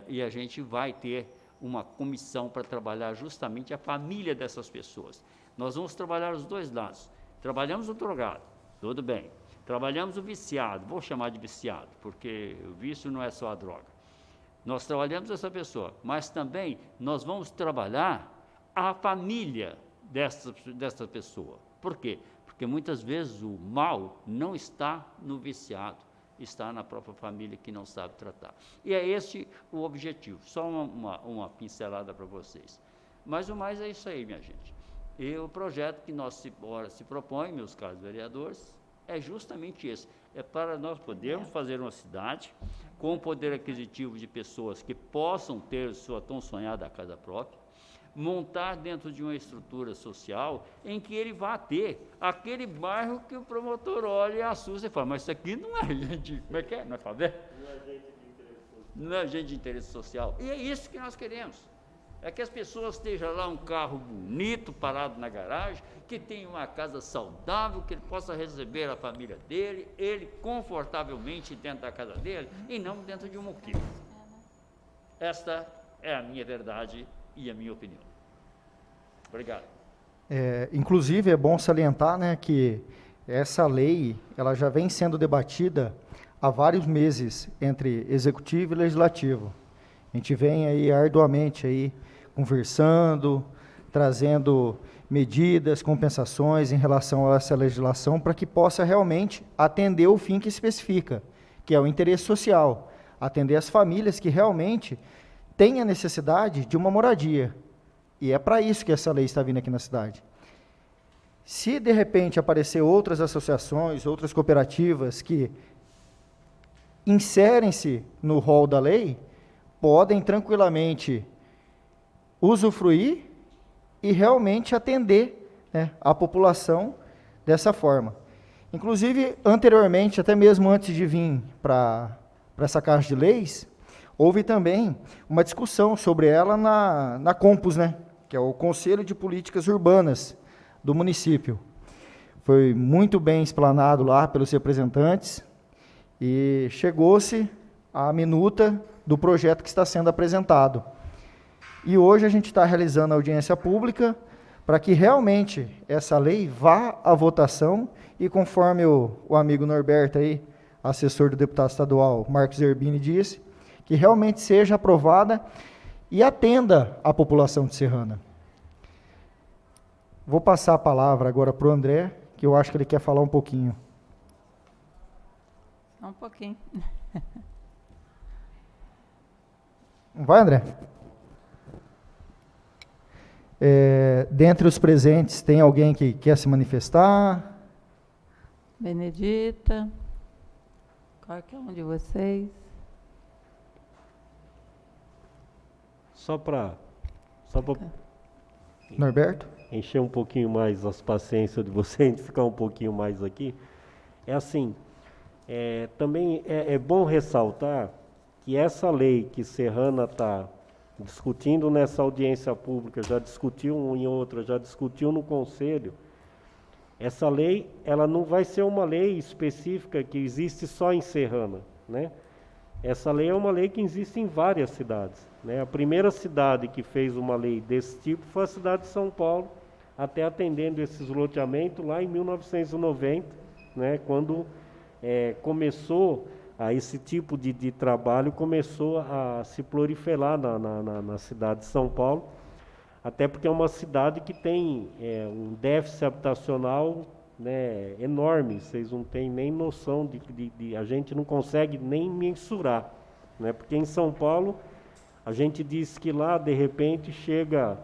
e a gente vai ter uma comissão para trabalhar justamente a família dessas pessoas. Nós vamos trabalhar os dois lados. Trabalhamos o drogado, tudo bem. Trabalhamos o viciado, vou chamar de viciado, porque o vício não é só a droga. Nós trabalhamos essa pessoa, mas também nós vamos trabalhar a família dessa pessoa. Por quê? Porque muitas vezes o mal não está no viciado, está na própria família que não sabe tratar. E é esse o objetivo, só uma pincelada para vocês. Mas o mais é isso aí, minha gente. E o projeto que nós se propõe, meus caros vereadores, é justamente esse. É para nós podermos fazer uma cidade com poder aquisitivo de pessoas que possam ter sua tão sonhada casa própria, montar dentro de uma estrutura social em que ele vá ter aquele bairro que o promotor olha e assusta e fala, mas isso aqui não é gente, como é que é? Não é favela? Não é gente de interesse social. E é isso que nós queremos. É que as pessoas estejam lá um carro bonito parado na garagem, que tenha uma casa saudável, que ele possa receber a família dele, ele confortavelmente dentro da casa dele e não dentro de um muqueiro. Esta é a minha verdade e a minha opinião. Obrigado. Inclusive, é bom salientar, né, que essa lei ela já vem sendo debatida há vários meses entre Executivo e Legislativo. A gente vem aí arduamente aí, conversando, trazendo medidas, compensações em relação a essa legislação para que possa realmente atender o fim que especifica, que é o interesse social, atender as famílias que realmente têm a necessidade de uma moradia. E é para isso que essa lei está vindo aqui na cidade. Se, de repente, aparecer outras associações, outras cooperativas que inserem-se no rol da lei, podem tranquilamente usufruir e realmente atender, né, a população dessa forma. Inclusive, anteriormente, até mesmo antes de vir para essa Caixa de Leis, houve também uma discussão sobre ela na Compus, né, que é o Conselho de Políticas Urbanas do município. Foi muito bem explanado lá pelos representantes e chegou-se à minuta do projeto que está sendo apresentado. E hoje a gente está realizando a audiência pública para que realmente essa lei vá à votação e conforme o amigo Norberto aí, assessor do deputado estadual Marcos Zerbini disse, que realmente seja aprovada e atenda a população de Serrana. Vou passar a palavra agora para o André, que eu acho que ele quer falar um pouquinho. Só um pouquinho. Vai, André? Dentre os presentes, tem alguém que quer se manifestar? Benedita, qualquer um de vocês. Só para Norberto? encher um pouquinho mais as paciências de vocês, ficar um pouquinho mais aqui, é assim, também é bom ressaltar que essa lei que Serrana está discutindo nessa audiência pública, já discutiu em outra, já discutiu no Conselho, essa lei, ela não vai ser uma lei específica que existe só em Serrana, né? Essa lei é uma lei que existe em várias cidades, né? A primeira cidade que fez uma lei desse tipo foi a cidade de São Paulo, até atendendo esses loteamentos lá em 1990, né? Quando começou esse tipo de trabalho, começou a se proliferar na cidade de São Paulo, até porque é uma cidade que tem um déficit habitacional, né, enorme, vocês não têm nem noção a gente não consegue nem mensurar, né, porque em São Paulo a gente diz que lá de repente chega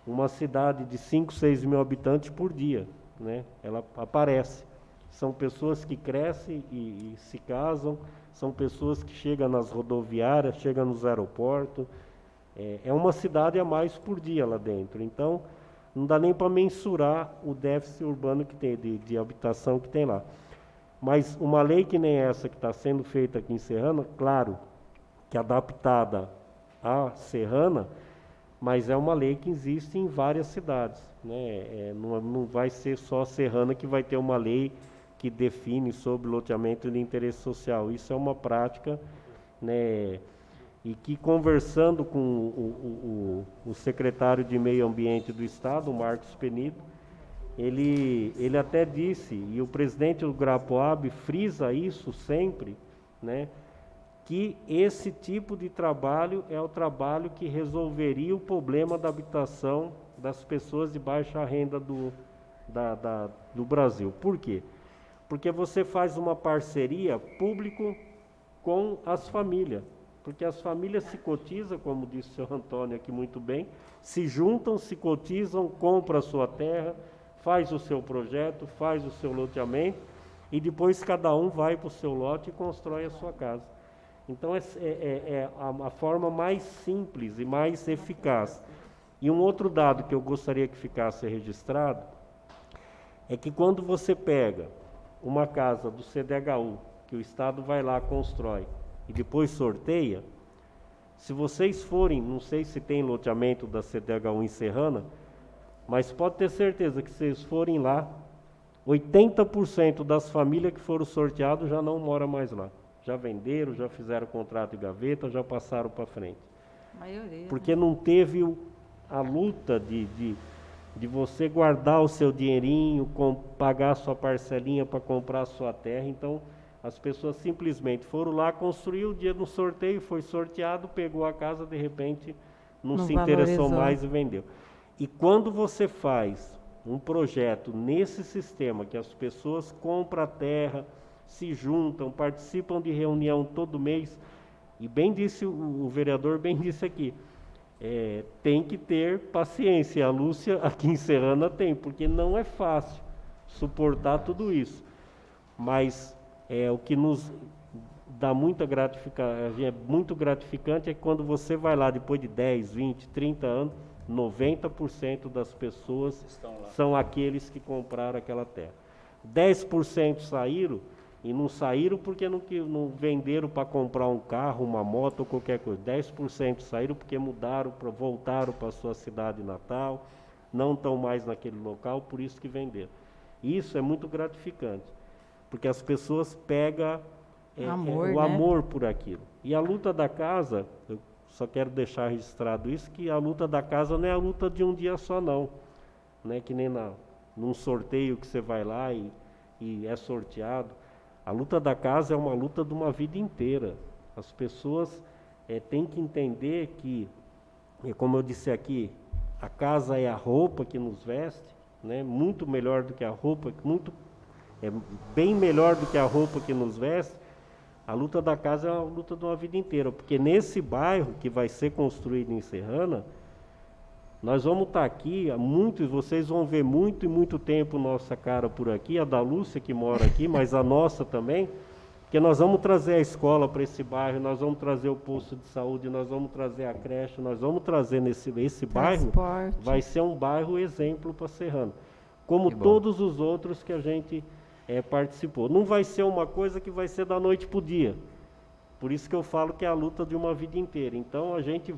uma cidade de 5, 6 mil habitantes por dia, né, ela aparece, são pessoas que crescem e se casam, são pessoas que chegam nas rodoviárias, chegam nos aeroportos, é uma cidade a mais por dia lá dentro, então não dá nem para mensurar o déficit urbano que tem, de habitação que tem lá. Mas uma lei que nem essa que está sendo feita aqui em Serrana, claro, que adaptada à Serrana, mas é uma lei que existe em várias cidades, né? Não vai ser só Serrana que vai ter uma lei que define sobre loteamento de interesse social. Isso é uma prática, né? E que, conversando com o secretário de Meio Ambiente do Estado, o Marcos Penido, ele até disse, e o presidente do Grapoab frisa isso sempre, né, que esse tipo de trabalho é o trabalho que resolveria o problema da habitação das pessoas de baixa renda do Brasil. Por quê? Porque você faz uma parceria público com as famílias. Porque as famílias se cotizam, como disse o senhor Antônio aqui muito bem, se juntam, se cotizam, compram a sua terra, faz o seu projeto, faz o seu loteamento, e depois cada um vai para o seu lote e constrói a sua casa. Então é a forma mais simples e mais eficaz. E um outro dado que eu gostaria que ficasse registrado, é que quando você pega uma casa do CDHU, que o Estado vai lá, constrói, e depois sorteia, se vocês forem, não sei se tem loteamento da CDHU em Serrana, mas pode ter certeza que se vocês forem lá, 80% das famílias que foram sorteadas já não moram mais lá. Já venderam, já fizeram contrato de gaveta, já passaram para frente. A maioria, porque não teve a luta de você guardar o seu dinheirinho, pagar a sua parcelinha para comprar a sua terra. Então, as pessoas simplesmente foram lá, construiu, o dia do sorteio, foi sorteado, pegou a casa, de repente não se interessou mais e vendeu. E quando você faz um projeto nesse sistema, que as pessoas compram a terra, se juntam, participam de reunião todo mês, e bem disse o vereador, bem disse aqui, tem que ter paciência. A Lúcia aqui em Serrana tem, porque não é fácil suportar tudo isso. Mas o que nos dá muita gratificação, é muito gratificante, é que quando você vai lá depois de 10, 20, 30 anos, 90% das pessoas são aqueles que compraram aquela terra. 10% saíram, e não saíram porque não venderam para comprar um carro, uma moto ou qualquer coisa. 10% saíram porque voltaram para a sua cidade natal, não estão mais naquele local, por isso que venderam. Isso é muito gratificante, porque as pessoas pegam o amor por aquilo. E a luta da casa, eu só quero deixar registrado isso, que a luta da casa não é a luta de um dia só não, né? Que nem num sorteio que você vai lá e é sorteado. A luta da casa é uma luta de uma vida inteira. As pessoas têm que entender que, como eu disse aqui, a casa é a roupa que nos veste, né? Muito melhor do que a roupa, bem melhor do que a roupa que nos veste. A luta da casa é uma luta de uma vida inteira, porque nesse bairro que vai ser construído em Serrana, nós vamos estar aqui, vocês vão ver muito e muito tempo nossa cara por aqui, a da Lúcia que mora aqui, mas a nossa também, porque nós vamos trazer a escola para esse bairro, nós vamos trazer o posto de saúde, nós vamos trazer a creche, nós vamos trazer esse bairro, vai ser um bairro exemplo para Serrana, como todos os outros que a gente participou. Não vai ser uma coisa que vai ser da noite para o dia. Por isso que eu falo que é a luta de uma vida inteira. Então,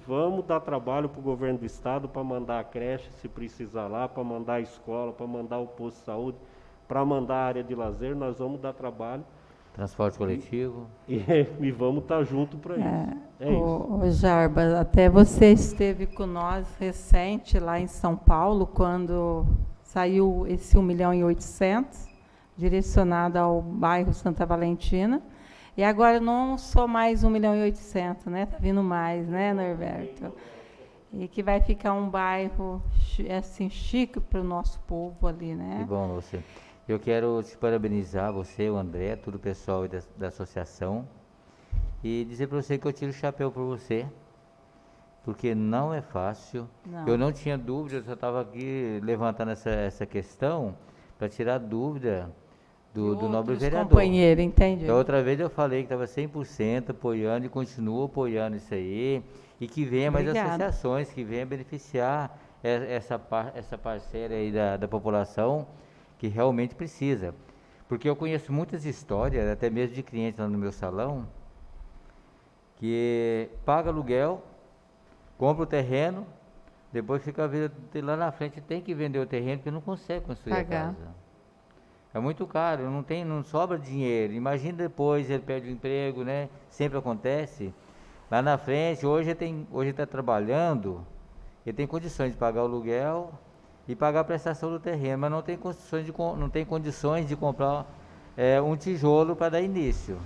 vamos dar trabalho para o governo do estado, para mandar a creche, se precisar lá, para mandar a escola, para mandar o posto de saúde, para mandar a área de lazer, nós vamos dar trabalho. Transporte coletivo. E vamos estar junto para isso. Ô Jarbas, até você esteve com nós recente lá em São Paulo, quando saiu esse 1.800.000, direcionado ao bairro Santa Valentina. E agora não só mais 1.800.000, né? Está vindo mais, né, Norberto? E que vai ficar um bairro assim, chique para o nosso povo ali, né? Que bom, você. Eu quero te parabenizar, você, o André, todo o pessoal da associação, e dizer para você que eu tiro o chapéu por você, porque não é fácil. Não. Eu não tinha dúvida, eu só estava aqui levantando essa questão para tirar dúvida do nobre vereador. Companheiro, entende? Da outra vez eu falei que estava 100% apoiando e continuo apoiando isso aí, e que venha mais associações, que venha beneficiar essa parcela aí da população que realmente precisa. Porque eu conheço muitas histórias, até mesmo de clientes lá no meu salão, que paga aluguel, compra o terreno, Depois fica a vida lá na frente, tem que vender o terreno porque não consegue construir Pagar. a casa. É muito caro, não sobra dinheiro. Imagina depois ele perde o emprego, né? Sempre acontece. Lá na frente, hoje ele está trabalhando, ele tem condições de pagar o aluguel e pagar a prestação do terreno, mas não tem condições de comprar um tijolo para dar início.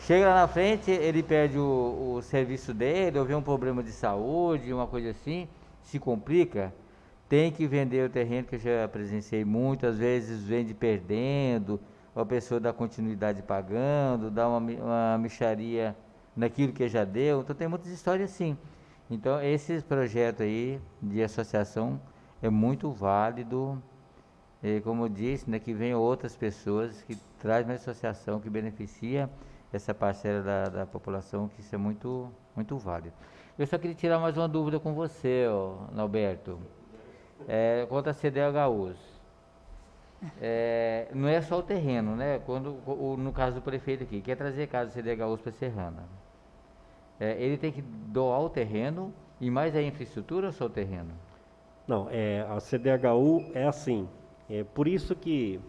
Chega lá na frente, ele perde o serviço dele, ou vê um problema de saúde, uma coisa assim, se complica, tem que vender o terreno, que eu já presenciei muitas vezes, vende perdendo, a pessoa dá continuidade pagando, dá uma mixaria naquilo que já deu, então tem muitas histórias assim. Então esse projeto aí de associação é muito válido, e como eu disse, né, que venham outras pessoas, que traz uma associação que beneficia essa parcela da população, que isso é muito, muito válido. Eu só queria tirar mais uma dúvida com você, Norberto, quanto a CDHUs. Não é só o terreno, né? No caso do prefeito aqui, quer trazer casa de CDHUs para Serrana, ele tem que doar o terreno e mais a infraestrutura ou só o terreno? Não, a CDHU é assim. É por isso que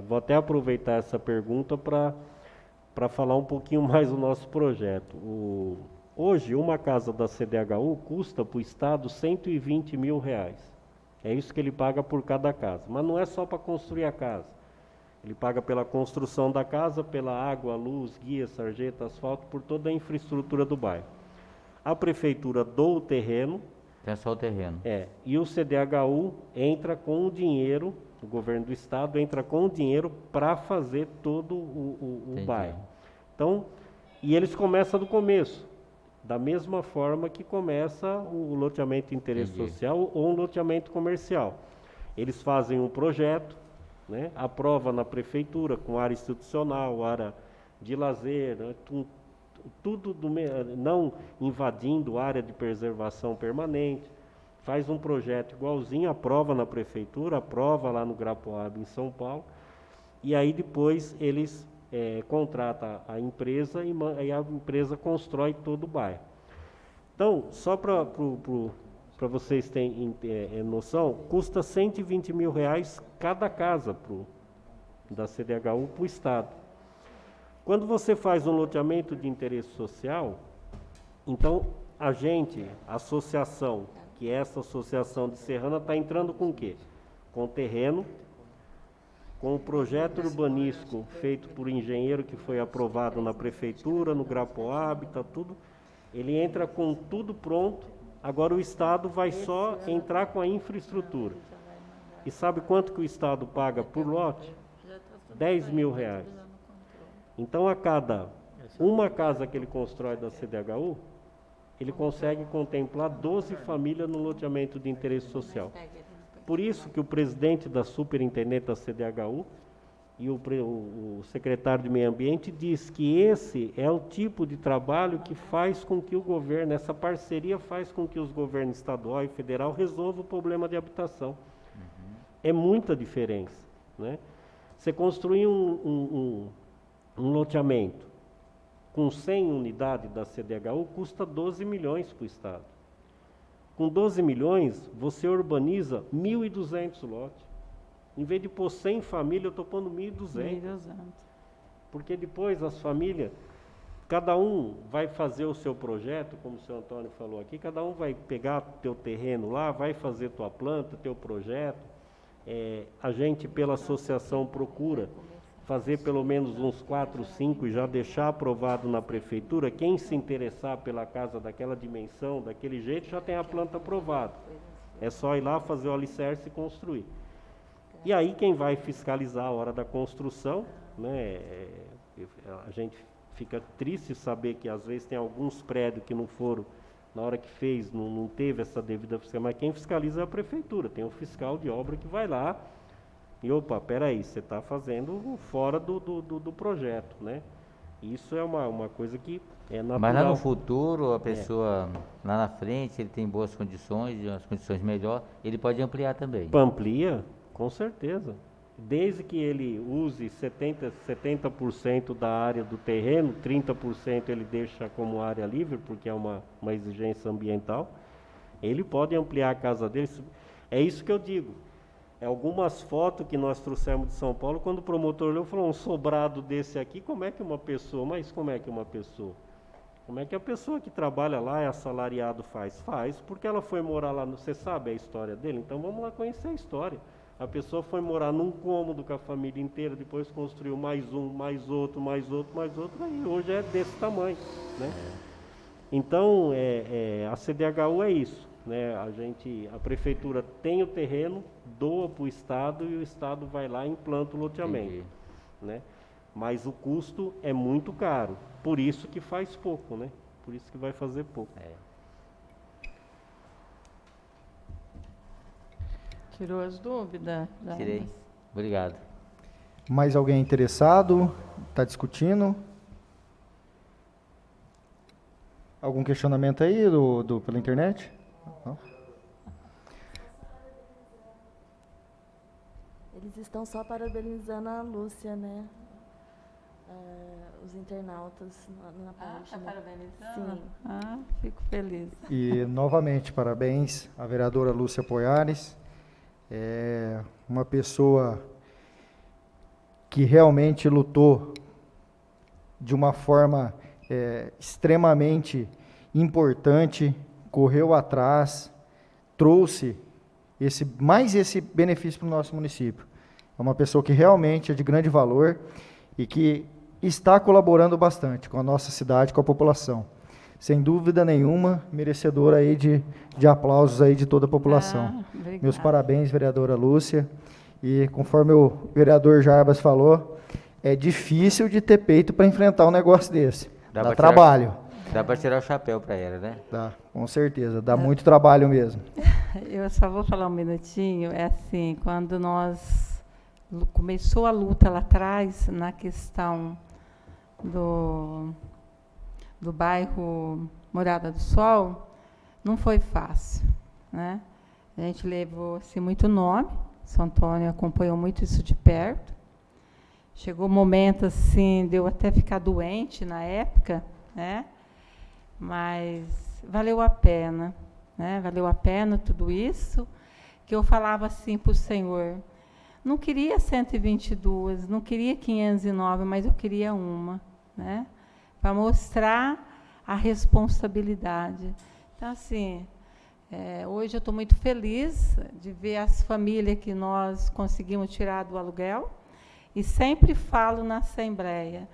vou até aproveitar essa pergunta para falar um pouquinho mais do nosso projeto. Hoje, uma casa da CDHU custa para o Estado R$120 mil. É isso que ele paga por cada casa. Mas não é só para construir a casa. Ele paga pela construção da casa, pela água, luz, guia, sarjeta, asfalto, por toda a infraestrutura do bairro. A prefeitura doa o terreno. É só o terreno. E o CDHU entra com o dinheiro, o governo do estado entra com o dinheiro para fazer todo o bairro. Então, e eles começam do começo, da mesma forma que começa o loteamento de interesse social ou um loteamento comercial. Eles fazem um projeto, né, aprova na prefeitura com área institucional, área de lazer, né, tudo não invadindo área de preservação permanente, faz um projeto igualzinho, aprova na prefeitura, aprova lá no Grapoab em São Paulo, e aí depois eles contratam a empresa e a empresa constrói todo o bairro. Então, só para vocês terem noção, custa R$120 mil cada casa da CDHU para o Estado. Quando você faz um loteamento de interesse social, então a associação, que é essa associação de Serrana, está entrando com o quê? Com terreno, com o projeto urbanístico feito por engenheiro que foi aprovado na prefeitura, no Grapoab, tá tudo. Ele entra com tudo pronto, agora o Estado vai só entrar com a infraestrutura. E sabe quanto que o Estado paga por lote? R$10 mil. Então, a cada uma casa que ele constrói da CDHU, ele consegue contemplar 12 famílias no loteamento de interesse social. Por isso que o presidente da superintendente da CDHU e o secretário de Meio Ambiente diz que esse é o tipo de trabalho que faz com que o governo, essa parceria faz com que os governos estadual e federal resolvam o problema de habitação. É muita diferença, né? Você construir um loteamento com 100 unidades da CDHU custa 12 milhões para o Estado. Com 12 milhões, você urbaniza 1.200 lotes. Em vez de pôr 100 famílias, eu estou pondo 1.200. Porque depois as famílias, cada um vai fazer o seu projeto, como o senhor Antônio falou aqui, cada um vai pegar teu terreno lá, vai fazer tua planta, teu projeto. A gente, pela associação, procura fazer pelo menos uns 4, 5 e já deixar aprovado na prefeitura. Quem se interessar pela casa daquela dimensão, daquele jeito, já tem a planta aprovada. É só ir lá fazer o alicerce e construir. E aí quem vai fiscalizar a hora da construção, né, a gente fica triste saber que às vezes tem alguns prédios que não foram, na hora que fez, não teve essa devida fiscalização, mas quem fiscaliza é a prefeitura, tem um fiscal de obra que vai lá e, opa, peraí, você está fazendo fora do projeto, né? Isso é uma coisa que é natural. Mas lá no futuro, a pessoa, lá na frente, ele tem boas condições, as condições melhores, ele pode ampliar também. Amplia, com certeza. Desde que ele use 70% da área do terreno, 30% ele deixa como área livre, porque é uma exigência ambiental, Ele pode ampliar a casa dele. É isso que eu digo. É algumas fotos que nós trouxemos de São Paulo, quando o promotor olhou, falou, um sobrado desse aqui, como é que uma pessoa, como é que a pessoa que trabalha lá, é assalariado, faz? Faz, porque ela foi morar lá, você sabe a história dele? Então vamos lá conhecer a história. A pessoa foi morar num cômodo com a família inteira, depois construiu mais um, mais outro, aí hoje é desse tamanho, né? Então, a CDHU é isso, né? A prefeitura tem o terreno, doa para o Estado e o Estado vai lá e implanta o loteamento, né? Mas o custo é muito caro, por isso que faz pouco, né? Por isso que vai fazer pouco. Tirou as dúvidas? Tirei. Obrigado. Mais alguém interessado? Está discutindo? Algum questionamento aí pela internet? Não? Eles estão só parabenizando a Lúcia, né? Os internautas na parte. Né? Parabenizando? Sim. Ah, fico feliz. E, novamente, parabéns à vereadora Lúcia Poiares. É uma pessoa que realmente lutou de uma forma extremamente importante, correu atrás, trouxe mais esse benefício para o nosso município. É uma pessoa que realmente é de grande valor e que está colaborando bastante com a nossa cidade, com a população. Sem dúvida nenhuma, merecedora aí de aplausos aí de toda a população. Meus parabéns, vereadora Lúcia. E conforme o vereador Jarbas falou, é difícil de ter peito para enfrentar um negócio desse. Dá trabalho. Dá para tirar o chapéu para ela, né? Dá, com certeza. Dá muito trabalho mesmo. Eu só vou falar um minutinho. É assim, quando começou a luta lá atrás, na questão do bairro Morada do Sol, não foi fácil, né? A gente levou assim, muito nome, São Antônio acompanhou muito isso de perto. Chegou um momento assim, de eu até ficar doente na época, né? Mas valeu a pena, né? Valeu a pena tudo isso, que eu falava assim para o Senhor, não queria 122, não queria 509, mas eu queria uma, né? Para mostrar a responsabilidade. Então, assim, hoje eu estou muito feliz de ver as famílias que nós conseguimos tirar do aluguel, e sempre falo na Assembleia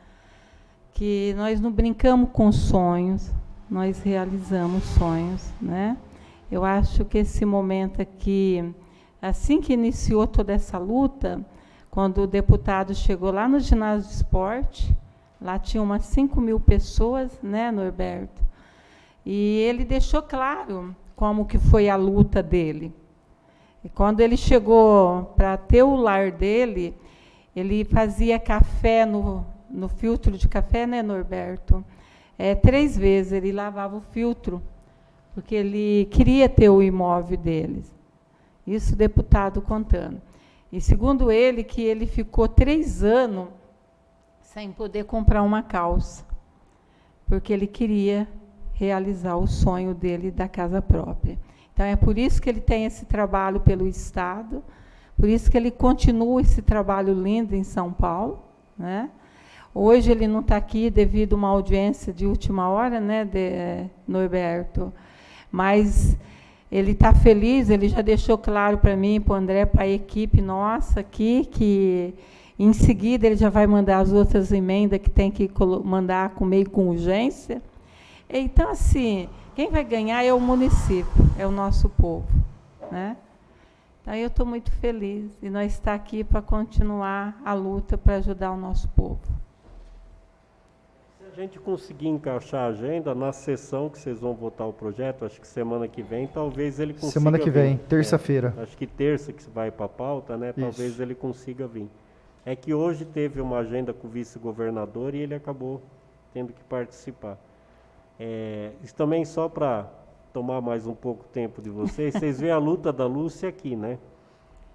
que nós não brincamos com sonhos, nós realizamos sonhos, né? Eu acho que esse momento aqui, assim que iniciou toda essa luta, quando o deputado chegou lá no ginásio de esporte, lá tinha umas 5.000 pessoas, né, Norberto? E ele deixou claro como que foi a luta dele. E quando ele chegou para ter o lar dele, ele fazia café no filtro de café, né, Norberto? 3 vezes ele lavava o filtro, porque ele queria ter o imóvel deles. Isso o deputado contando. E segundo ele, que ele ficou 3 anos sem poder comprar uma calça, porque ele queria realizar o sonho dele da casa própria. Então, é por isso que ele tem esse trabalho pelo Estado, por isso que ele continua esse trabalho lindo em São Paulo, né? Hoje ele não está aqui devido a uma audiência de última hora, né, Norberto? Mas ele está feliz, ele já deixou claro para mim, para o André, para a equipe nossa aqui, que em seguida ele já vai mandar as outras emendas que tem que mandar meio com urgência. Então, assim, quem vai ganhar é o município, é o nosso povo, né? Então, eu estou muito feliz e nós estamos aqui para continuar a luta para ajudar o nosso povo. Se a gente conseguir encaixar a agenda na sessão que vocês vão votar o projeto, acho que semana que vem, talvez ele consiga Semana que vem, vir. terça-feira. Acho que terça que vai para a pauta, né? Talvez Isso. ele consiga vir. É que hoje teve uma agenda com o vice-governador e ele acabou tendo que participar. Isso também só para tomar mais um pouco tempo de vocês veem a luta da Lúcia aqui, né?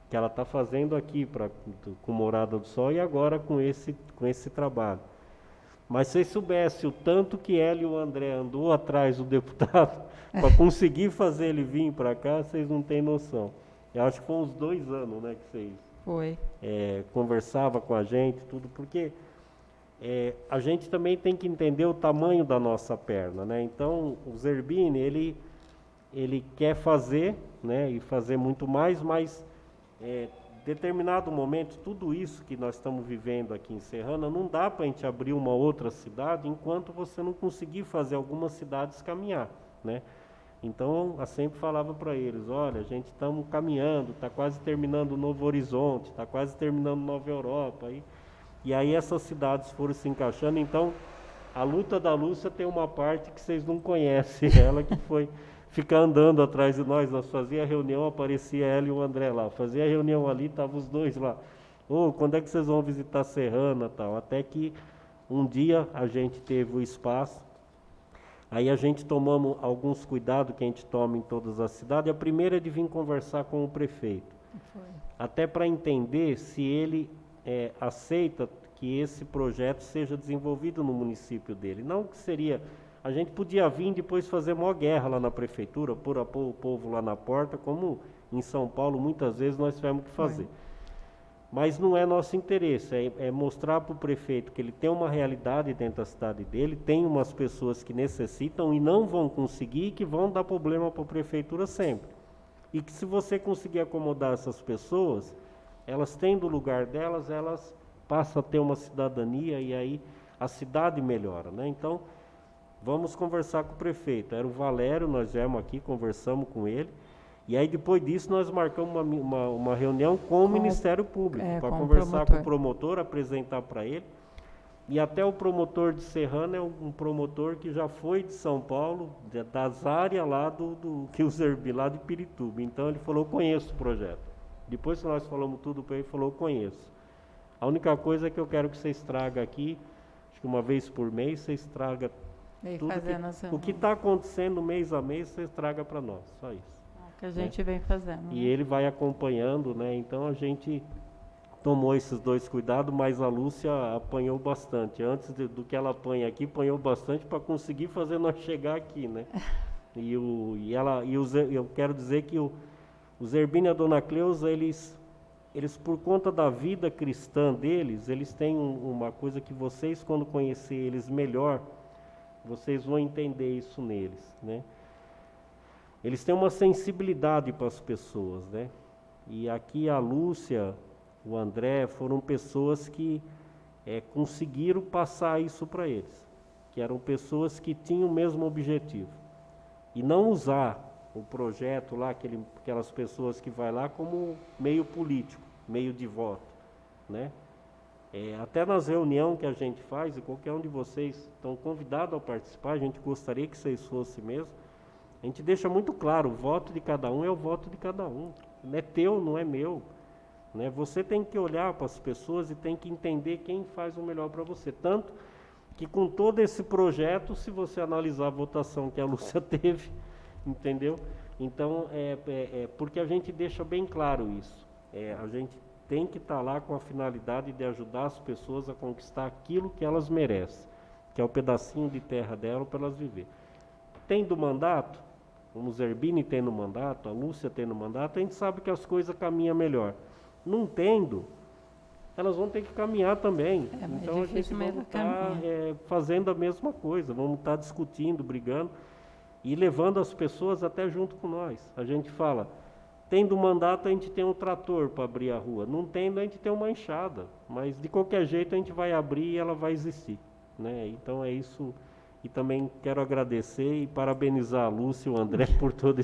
Que ela está fazendo aqui com Morada do Sol e agora com esse trabalho. Mas se vocês soubessem o tanto que ela e o André andou atrás do deputado para conseguir fazer ele vir para cá, vocês não têm noção. Eu acho que foi uns 2 anos, né, que vocês Foi. conversava com a gente, tudo, porque a gente também tem que entender o tamanho da nossa perna, né? Então, o Zerbini, ele quer fazer, né, e fazer muito mais, mas determinado momento, tudo isso que nós estamos vivendo aqui em Serrana, não dá para a gente abrir uma outra cidade enquanto você não conseguir fazer algumas cidades caminhar, né? Então, eu sempre falava para eles, olha, a gente estamos caminhando, está quase terminando Novo Horizonte, está quase terminando Nova Europa, e aí essas cidades foram se encaixando. Então, a luta da Lúcia tem uma parte que vocês não conhecem, ela que foi ficar andando atrás de nós fazia reunião, aparecia ela e o André lá, fazia reunião ali, estavam os dois lá, quando é que vocês vão visitar Serrana, tal, até que um dia a gente teve o espaço. Aí a gente tomamos alguns cuidados que a gente toma em todas as cidades. A primeira é de vir conversar com o prefeito. Foi. Até para entender se ele aceita que esse projeto seja desenvolvido no município dele. Não que seria... A gente podia vir depois fazer uma guerra lá na prefeitura, pôr o povo lá na porta, como em São Paulo muitas vezes nós tivemos que fazer. Mas não é nosso interesse, é mostrar para o prefeito que ele tem uma realidade dentro da cidade dele, tem umas pessoas que necessitam e não vão conseguir, que vão dar problema para a prefeitura sempre. E que se você conseguir acomodar essas pessoas, elas tendo o lugar delas, elas passam a ter uma cidadania e aí a cidade melhora, né? Então, vamos conversar com o prefeito. Era o Valério, nós viemos aqui, conversamos com ele. E aí, depois disso, nós marcamos uma reunião com o Ministério Público, para conversar com o promotor, apresentar para ele. E até o promotor de Serrana é um promotor que já foi de São Paulo, das áreas lá do que o Zerbini, lá de Pirituba. Então, ele falou, conheço o projeto. Depois que nós falamos tudo para ele, falou, conheço. A única coisa é que eu quero que vocês tragam aqui, acho que uma vez por mês, vocês tragam tudo o que está acontecendo mês a mês, vocês tragam para nós, só isso. Que a gente vem fazendo. E ele vai acompanhando, né? Então a gente tomou esses 2 cuidados, mas a Lúcia apanhou bastante. Antes do que ela apanha aqui, apanhou bastante para conseguir fazer nós chegar aqui, né? Eu quero dizer que o Zerbini e a Dona Cleusa, eles por conta da vida cristã deles, eles têm uma coisa que vocês, quando conhecer eles melhor, vocês vão entender isso neles, né? Eles têm uma sensibilidade para as pessoas, né? E aqui a Lúcia, o André, foram pessoas que conseguiram passar isso para eles. Que eram pessoas que tinham o mesmo objetivo. E não usar o projeto lá, aquelas pessoas que vai lá como meio político, meio de voto, né? Até nas reuniões que a gente faz, e qualquer um de vocês estão convidados a participar, a gente gostaria que vocês fossem mesmo. A gente deixa muito claro, o voto de cada um é o voto de cada um. Não é teu, não é meu, né? Você tem que olhar para as pessoas e tem que entender quem faz o melhor para você. Tanto que com todo esse projeto, se você analisar a votação que a Lúcia teve, entendeu? Então, porque a gente deixa bem claro isso. A gente tem que estar lá com a finalidade de ajudar as pessoas a conquistar aquilo que elas merecem, que é o pedacinho de terra dela para elas viver. Tendo mandato, como o Zerbini tendo mandato, a Lúcia tendo mandato, a gente sabe que as coisas caminham melhor. Não tendo, elas vão ter que caminhar também. Então a gente vai estar fazendo a mesma coisa, vamos estar discutindo, brigando e levando as pessoas até junto com nós. A gente fala, tendo mandato a gente tem um trator para abrir a rua, não tendo a gente tem uma enxada, mas de qualquer jeito a gente vai abrir e ela vai existir, né? Então é isso. E também quero agradecer e parabenizar a Lúcia e o André por toda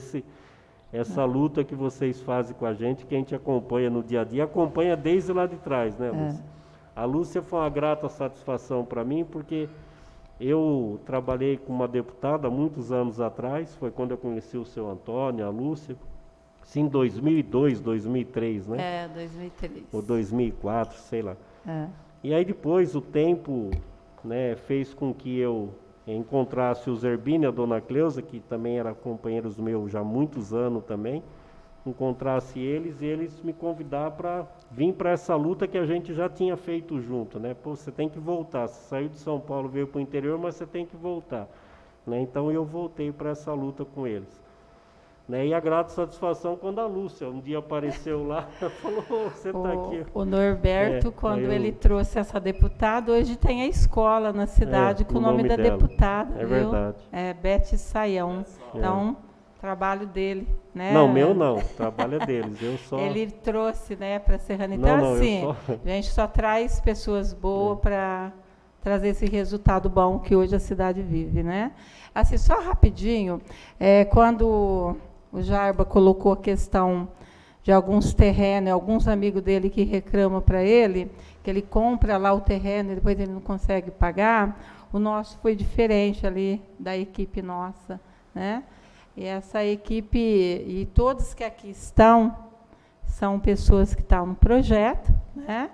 essa luta que vocês fazem com a gente, que a gente acompanha no dia a dia, acompanha desde lá de trás, né, Lúcia? A Lúcia foi uma grata satisfação para mim, porque eu trabalhei com uma deputada há muitos anos atrás, foi quando eu conheci o seu Antônio, a Lúcia, sim, em 2002, 2003, né? 2003. Ou 2004, sei lá. E aí depois o tempo, né, fez com que eu encontrasse o Zerbini e a Dona Cleusa, que também eram companheiros meus já há muitos anos também, encontrasse eles e eles me convidar para vir para essa luta que a gente já tinha feito junto, né? Pô, você tem que voltar, você saiu de São Paulo, veio para o interior, mas você tem que voltar, né? Então eu voltei para essa luta com eles, né? E a grata satisfação quando a Lúcia um dia apareceu lá, falou, você está aqui. O Norberto, quando aí ele trouxe essa deputada, hoje tem a escola na cidade com o nome da dela. deputada, É viu? verdade. É Beth Saião. Então, trabalho dele, né? Não, meu não, o trabalho é deles, eu só... Ele trouxe, né, para Serrana. Então, Não, assim, eu a gente só traz pessoas boas para trazer esse resultado bom que hoje a cidade vive, né? Assim, só rapidinho, quando o Jarba colocou a questão de alguns terrenos, alguns amigos dele que reclamam para ele, que ele compra lá o terreno e depois ele não consegue pagar, o nosso foi diferente ali da equipe nossa, né? E essa equipe, e todos que aqui estão, são pessoas que estão no projeto, né?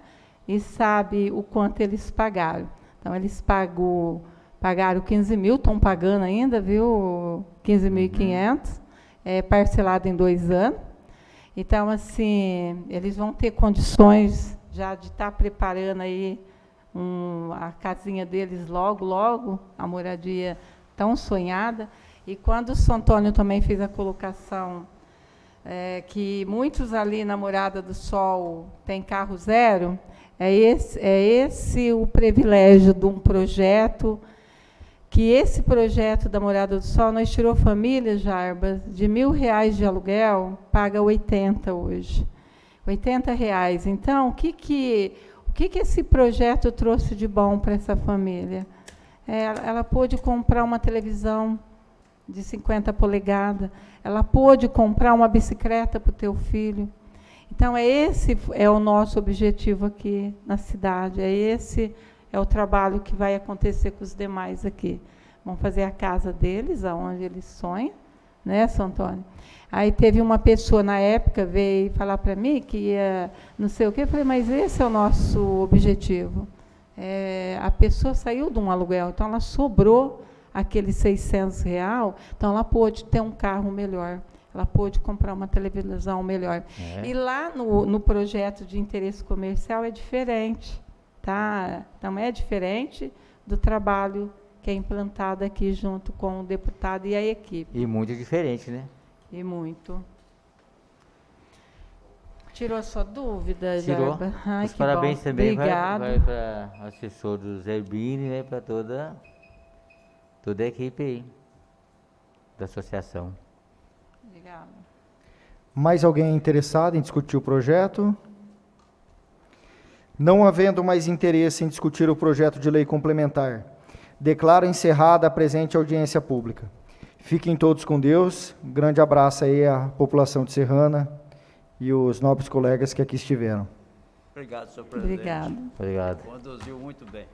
E sabe o quanto eles pagaram. Então, eles pagaram 15 mil, estão pagando ainda, viu? 15.500, parcelado em 2 anos. Então, assim, eles vão ter condições já de estar preparando aí a casinha deles logo, logo, a moradia tão sonhada. E quando o São Antônio também fez a colocação que muitos ali na Morada do Sol têm carro zero, é esse o privilégio de um projeto, que esse projeto da Morada do Sol, nós tirou família, Jarbas, de R$1.000 de aluguel, paga 80 hoje. R$80. Então, o que esse projeto trouxe de bom para essa família? Ela pôde comprar uma televisão de 50 polegadas, ela pôde comprar uma bicicleta para o teu filho. Então, esse é o nosso objetivo aqui na cidade, esse é o trabalho que vai acontecer com os demais aqui. Vão fazer a casa deles, aonde eles sonham, né, São Antônio? Aí teve uma pessoa, na época, veio falar para mim que ia não sei o quê, eu falei, mas esse é o nosso objetivo. A pessoa saiu de um aluguel, então ela sobrou aqueles R$600, então ela pôde ter um carro melhor, ela pôde comprar uma televisão melhor. E lá no projeto de interesse comercial é diferente, tá? Então é diferente do trabalho que é implantado aqui junto com o deputado e a equipe. E muito diferente, né? E muito. Tirou a sua dúvida, Tirou. Jarba? Ai, Os que parabéns bom. também Obrigada. vai para o assessor do Zerbini, né, para toda a equipe aí da associação. Obrigada. Mais alguém interessado em discutir o projeto? Não havendo mais interesse em discutir o projeto de lei complementar, declaro encerrada a presente audiência pública. Fiquem todos com Deus. Um grande abraço aí à população de Serrana e os nobres colegas que aqui estiveram. Obrigado, senhor presidente. Obrigada. Obrigado. Conduziu muito bem.